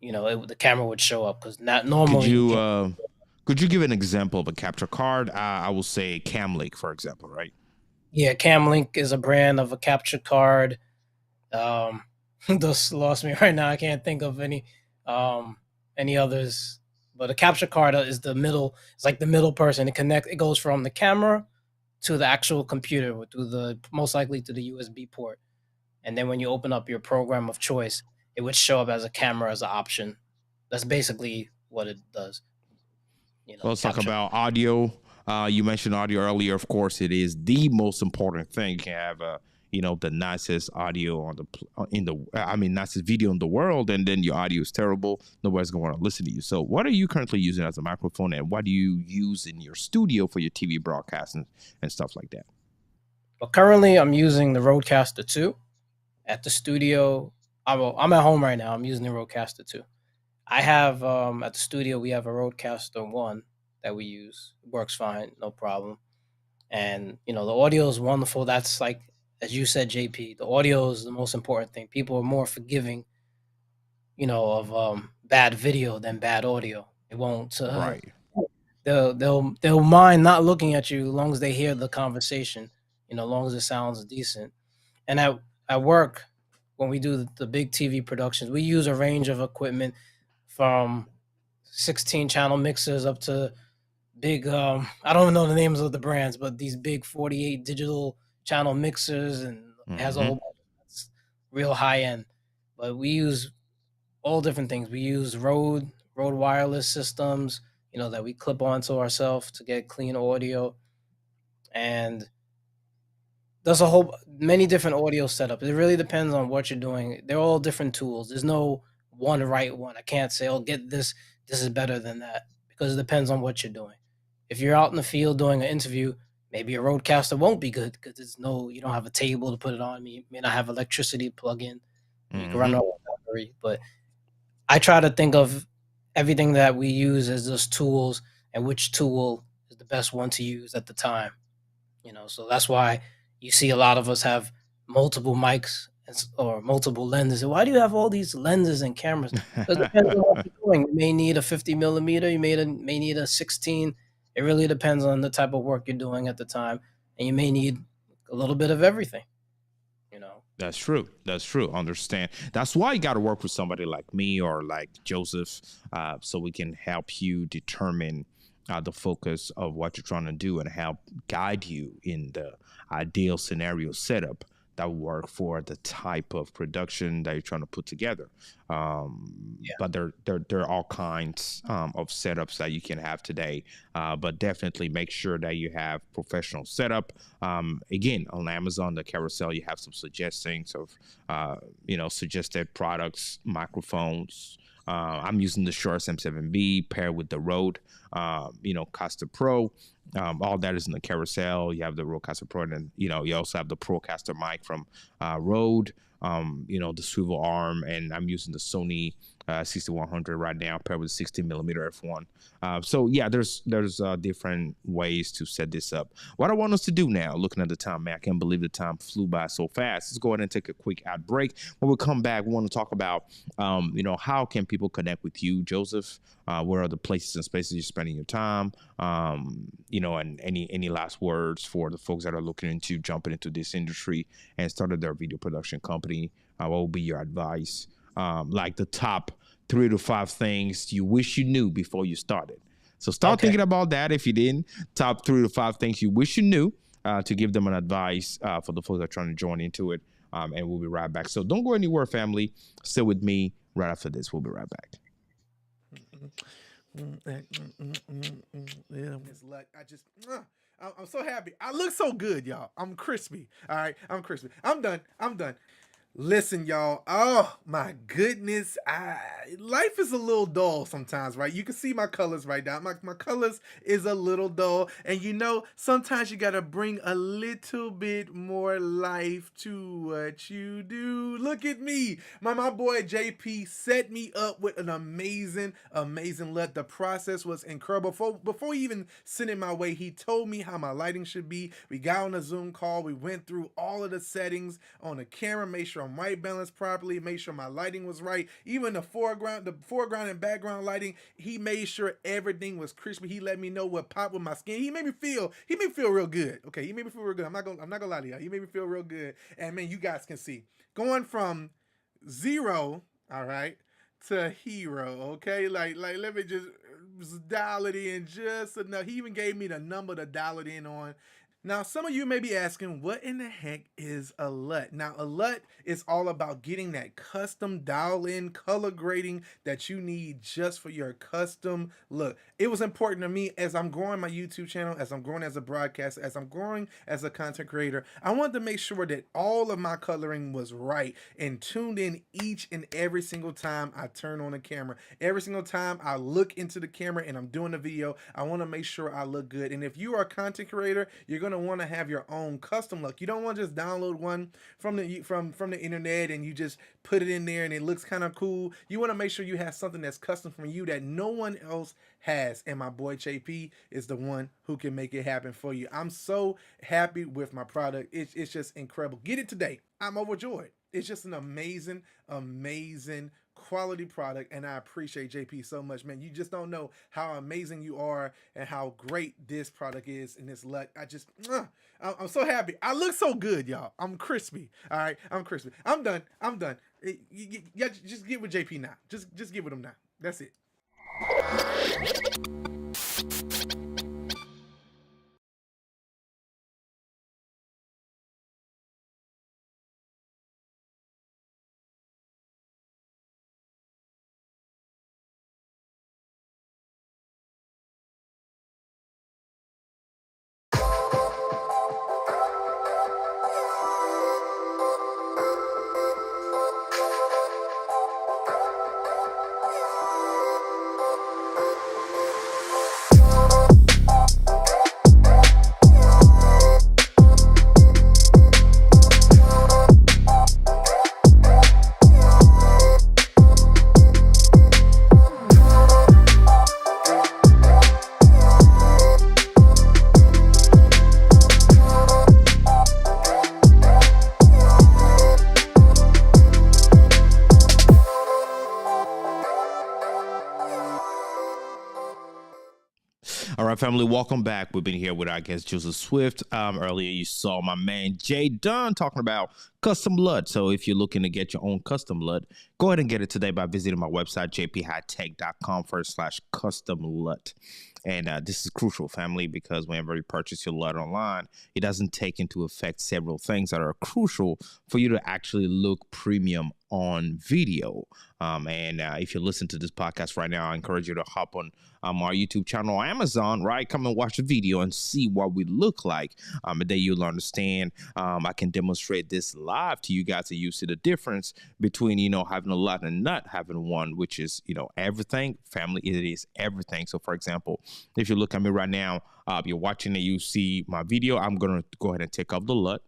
the camera would show up because not normally. Could you give an example of a capture card? I will say Camlink, for example, right? Yeah, Camlink is a brand of a capture card. Just lost me right now. I can't think of any others. But a capture card is the middle. It's like the middle person. It goes from the camera to the actual computer, most likely to the USB port. And then when you open up your program of choice, it would show up as a camera as an option. That's basically what it does. Let's talk about audio. You mentioned audio earlier. Of course, it is the most important thing. You can have a the nicest audio on nicest video in the world, and then your audio is terrible. Nobody's going to want to listen to you. So what are you currently using as a microphone, and what do you use in your studio for your TV broadcasts and stuff like that? Well, currently I'm using the Rodecaster 2. At the studio, I'm at home right now. I'm using the Rodecaster 2. I have at the studio we have a Rodecaster 1 that we use. It works fine, no problem. And the audio is wonderful. That's like, as you said, JP, the audio is the most important thing. People are more forgiving, of bad video than bad audio. It won't right. They'll mind not looking at you as long as they hear the conversation, as long as it sounds decent. And at work, when we do the big TV productions, we use a range of equipment from 16 channel mixers up to big, I don't even know the names of the brands, but these big 48 digital channel mixers, and it has a whole bunch of real high end. But we use all different things. We use Rode wireless systems, that we clip onto ourselves to get clean audio. And there's many different audio setups. It really depends on what you're doing. They're all different tools. There's no one right one. I can't say, get this is better than that, because it depends on what you're doing. If you're out in the field doing an interview, maybe a Rodecaster won't be good because you don't have a table to put it on. You may not have electricity to plug in. You can run out of battery. But I try to think of everything that we use as just tools, and which tool is the best one to use at the time. So that's why you see a lot of us have multiple mics or multiple lenses. Why do you have all these lenses and cameras? Because it depends on what you're doing. You may need a 50 millimeter. You may need a 16. It really depends on the type of work you're doing at the time. And you may need a little bit of everything. That's true. Understand. That's why you got to work with somebody like me or like Joseph, so we can help you determine the focus of what you're trying to do and help guide you in the ideal scenario setup that will work for the type of production that you're trying to put together. But there are all kinds of setups that you can have today, but definitely make sure that you have professional setup. Again, on Amazon, the carousel, you have some suggestions of suggested products, microphones. I'm using the Shure SM7B paired with the Rode, Caster Pro. All that is in the carousel. You have the Rodecaster Pro, and then, you also have the Procaster mic from Rode, the swivel arm, and I'm using the Sony 6100 right now paired with 16 millimeter f1. So yeah, there's different ways to set this up. What I want us to do now, looking at the time, man, I can't believe the time flew by so fast. Let's go ahead and take a quick ad break. When we come back, we want to talk about, how can people connect with you, Joseph? Where are the places and spaces you're spending your time? And any last words for the folks that are looking into jumping into this industry and started their video production company? What will be your advice? Like the top 3 to 5 things you wish you knew before you started. So start thinking about that. If you didn't, top 3 to 5 things you wish you knew, to give them an advice for the folks that are trying to join into it. And we'll be right back. So don't go anywhere, family. Stay with me right after this. We'll be right back. Yeah, Miss Luck. I'm so happy. I look so good, y'all. I'm crispy. All right, I'm crispy. I'm done. Listen, y'all. Oh my goodness. Life is a little dull sometimes, right? You can see my colors right now. My colors is a little dull. And sometimes you gotta bring a little bit more life to what you do. Look at me. My boy JP set me up with an amazing look. The process was incredible. Before he even sent it my way, he told me how my lighting should be. We got on a Zoom call. We went through all of the settings on the camera, made sure I'm white balanced properly, made sure my lighting was right. Even the foreground and background lighting, he made sure everything was crispy. He let me know what popped with my skin. He made me feel real good. Okay, he made me feel real good. I'm not gonna lie to y'all. He made me feel real good. And man, you guys can see going from 0, all right, to hero. Okay, like let me just dial it in just enough. He even gave me the number to dial it in on. Now, some of you may be asking, what in the heck is a LUT? Now, a LUT is all about getting that custom dial-in color grading that you need just for your custom look. It was important to me as I'm growing my YouTube channel, as I'm growing as a broadcaster, as I'm growing as a content creator. I wanted to make sure that all of my coloring was right and tuned in each and every single time I turn on the camera. Every single time I look into the camera and I'm doing a video, I want to make sure I look good. And if you are a content creator, you're going to want to have your own custom look. You don't want to just download one from the internet and you just put it in there and it looks kind of cool. You want to make sure you have something that's custom from you that no one else has. And my boy JP is the one who can make it happen for you. I'm so happy with my product. It's just incredible. Get it today. I'm overjoyed. It's just an amazing, amazing quality product, and I appreciate JP so much, man. You just don't know how amazing you are and how great this product is and this LUT. I'm so happy. I look so good, y'all. I'm crispy. All right, I'm crispy. I'm done. Yeah, just get with JP now. Just get with him now. That's it. All right, family, welcome back. We've been here with our guest Joseph Swift. Earlier, you saw my man Jay Dunn talking about custom LUT. So if you're looking to get your own custom LUT, go ahead and get it today by visiting my website, jphightekreviews.com/custom LUT. And this is crucial, family, because whenever you purchase your LUT online, it doesn't take into effect several things that are crucial for you to actually look premium on video. If you listen to this podcast right now, I encourage you to hop on our YouTube channel or Amazon, right? Come and watch the video and see what we look like. And then you'll understand. I can demonstrate this live to you guys so you see the difference between, having a LUT and not having one, which is, everything. Family, it is everything. So, for example, if you look at me right now, you're watching and you see my video, I'm going to go ahead and take off the LUT.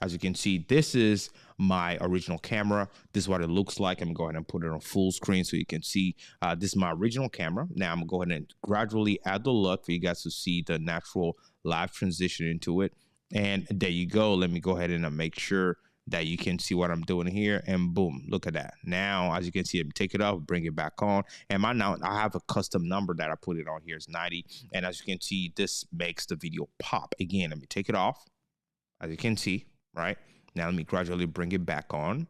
As you can see, this is my original camera. This is what it looks like. I'm going to go ahead and put it on full screen so you can see this is my original camera. Now I'm going to go ahead and gradually add the LUT for you guys to see the natural live transition into it. And there you go. Let me go ahead and make sure that you can see what I'm doing here. And boom, look at that. Now, as you can see, take it off, bring it back on. And I have a custom number that I put it on here. It's 90. And as you can see, this makes the video pop. Again, let me take it off. As you can see. Right now, let me gradually bring it back on.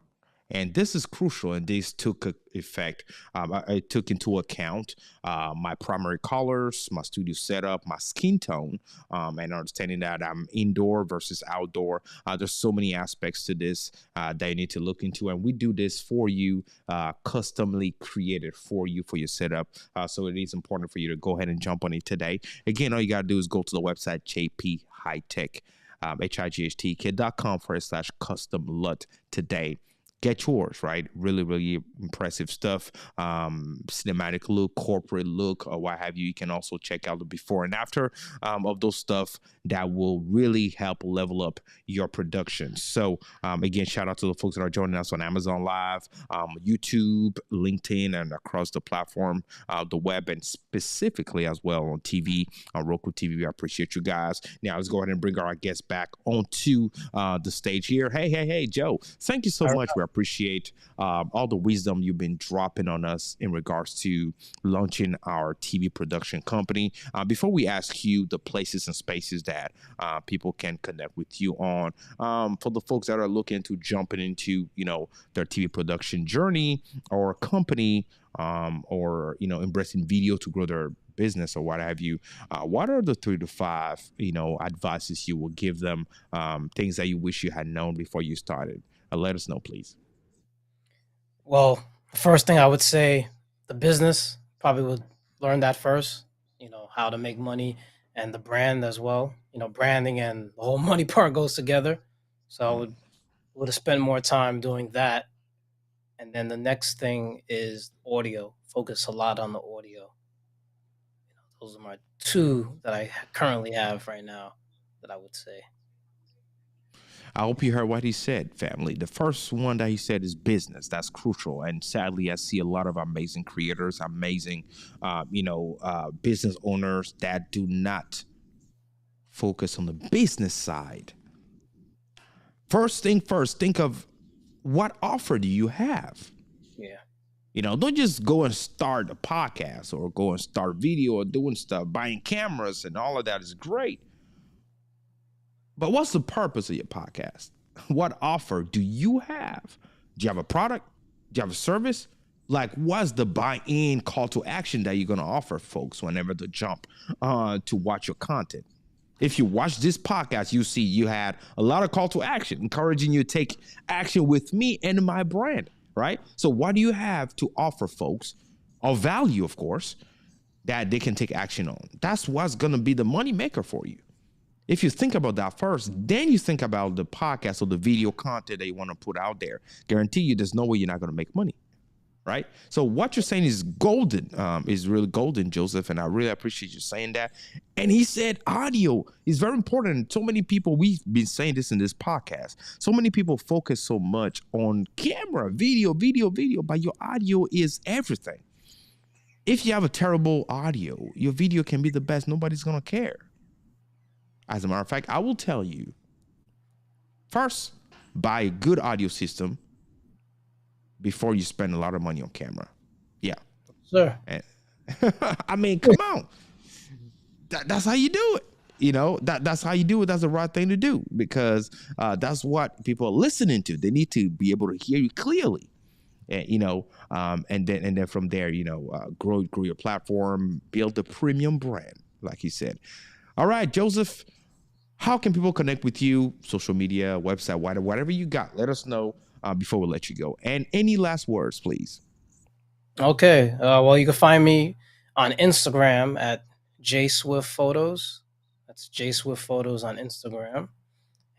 And this is crucial. And this took effect. I took into account my primary colors, my studio setup, my skin tone, and understanding that I'm indoor versus outdoor. There's so many aspects to this that you need to look into. And we do this for you, customly created for you, for your setup. So it is important for you to go ahead and jump on it today. Again, all you got to do is go to the website, jphightekreviews.com HIGHTK.com/custom LUT today. Get yours, right? Really, really impressive stuff. Cinematic look, corporate look, or what have you. You can also check out the before and after of those stuff that will really help level up your production. So again, shout out to the folks that are joining us on Amazon Live, YouTube, LinkedIn, and across the platform, the web, and specifically as well on TV, on Roku TV. I appreciate you guys. Now let's go ahead and bring our guests back onto the stage here. Hey, Joe, thank you so much. We appreciate all the wisdom you've been dropping on us in regards to launching our TV production company. Before we ask you the places and spaces that people can connect with you on, for the folks that are looking to jumping into, their TV production journey or company, or, embracing video to grow their business or what have you, what are the 3 to 5, advices you will give them, things that you wish you had known before you started? Let us know, please. Well, first thing I would say, the business probably would learn that first, how to make money and the brand as well. Branding and the whole money part goes together. So I would have spent more time doing that. And then the next thing is audio. Focus a lot on the audio. Those are my 2 that I currently have right now that I would say. I hope you heard what he said, family. The first one that he said is business. That's crucial. And sadly, I see a lot of amazing creators, amazing, business owners that do not focus on the business side. First thing first, think of what offer do you have? Yeah. Don't just go and start a podcast or go and start video or doing stuff, buying cameras and all of that is great. But what's the purpose of your podcast? What offer do you have? Do you have a product? Do you have a service? Like, what's the buy-in call to action that you're going to offer folks whenever they jump to watch your content? If you watch this podcast, you see you had a lot of call to action, encouraging you to take action with me and my brand, right? So what do you have to offer folks, of value, of course, that they can take action on? That's what's going to be the money maker for you. If you think about that first, then you think about the podcast or the video content that you want to put out there. Guarantee you there's no way you're not going to make money, right? So what you're saying is golden, is really golden, Joseph, and I really appreciate you saying that. And he said audio is very important. So many people, we've been saying this in this podcast, so many people focus so much on camera, video, but your audio is everything. If you have a terrible audio, your video can be the best. Nobody's going to care. As a matter of fact, I will tell you, first, buy a good audio system before you spend a lot of money on camera. Yeah. Sure. I mean, come on. That's how you do it. That's how you do it. That's the right thing to do, because that's what people are listening to. They need to be able to hear you clearly. And then from there, grow your platform, build a premium brand, like he said. All right, Joseph, how can people connect with you? Social media, website, whatever you got. Let us know before we let you go. And any last words, please? Okay. Well, you can find me on Instagram at jswiftphotos. That's jswiftphotos on Instagram.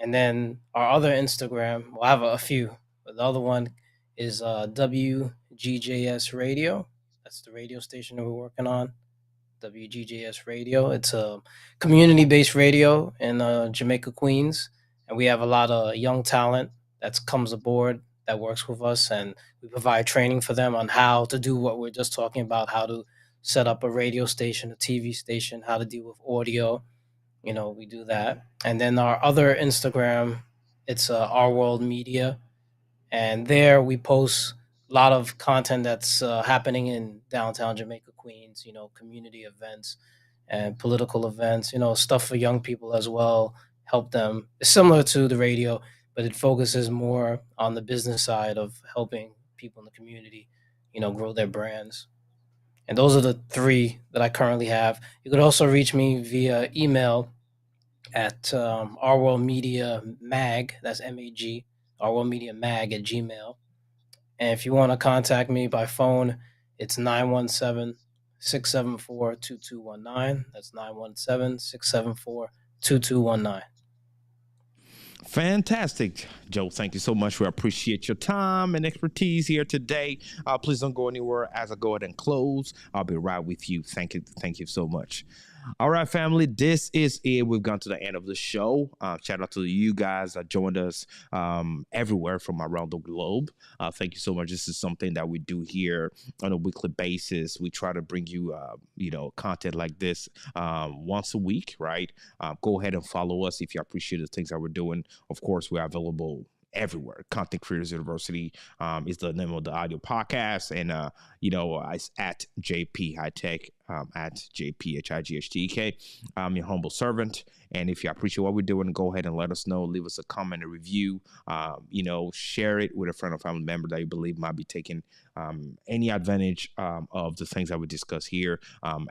And then our other Instagram, well, I have a few, but the other one is WGJS Radio. That's the radio station that we're working on. WGJS Radio. It's a community-based radio in Jamaica, Queens, and we have a lot of young talent that comes aboard that works with us, and we provide training for them on how to do what we're just talking about, how to set up a radio station, a TV station, how to deal with audio. We do that. And then our other Instagram, it's Our World Media, and there we post a lot of content that's happening in downtown Jamaica, Queens, community events and political events, stuff for young people as well, help them. It's similar to the radio, but it focuses more on the business side of helping people in the community, grow their brands. And those are the 3 that I currently have. You could also reach me via email at ourworldmediamag, that's MAG, ourworldmediamag@gmail.com. And if you want to contact me by phone, it's 917-674-2219. That's 917-674-2219. Fantastic, Joe. Thank you so much. We appreciate your time and expertise here today. Please don't go anywhere as I go ahead and close. I'll be right with you. Thank you. Thank you so much. All right, family, this is it. We've gone to the end of the show. Shout out to you guys that joined us everywhere from around the globe. Thank you so much. This is something that we do here on a weekly basis. We try to bring you, content like this once a week, right? Go ahead and follow us if you appreciate the things that we're doing. Of course, we are available everywhere. Content Creators University is the name of the audio podcast, and it's at JP High Tech at jphighteK. I'm your humble servant. And if you appreciate what we're doing, go ahead and let us know. Leave us a comment, a review. Share it with a friend or family member that you believe might be taking any advantage of the things that we discuss here.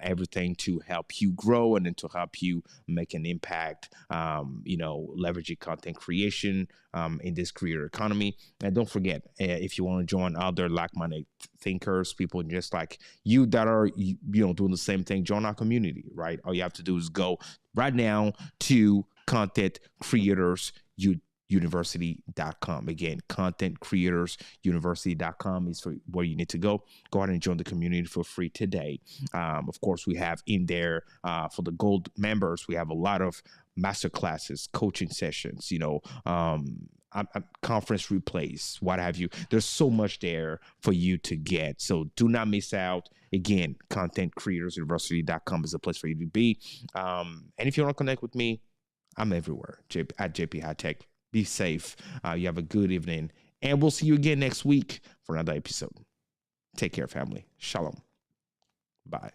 Everything to help you grow and then to help you make an impact, leveraging content creation in this creator economy. And don't forget, if you want to join other like-minded thinkers, people just like you that are, doing the same thing, join our community, right? All you have to do is go right now to contentcreatorsuniversity.com. Again, contentcreatorsuniversity.com is for where you need to go. Go ahead and join the community for free today. Of course, we have in there for the gold members, we have a lot of master classes, coaching sessions, conference replays, what have you. There's so much there for you to get. So do not miss out. Again, contentcreatorsuniversity.com is the place for you to be. And if you want to connect with me, I'm everywhere at JP High Tech. Be safe. You have a good evening. And we'll see you again next week for another episode. Take care, family. Shalom. Bye.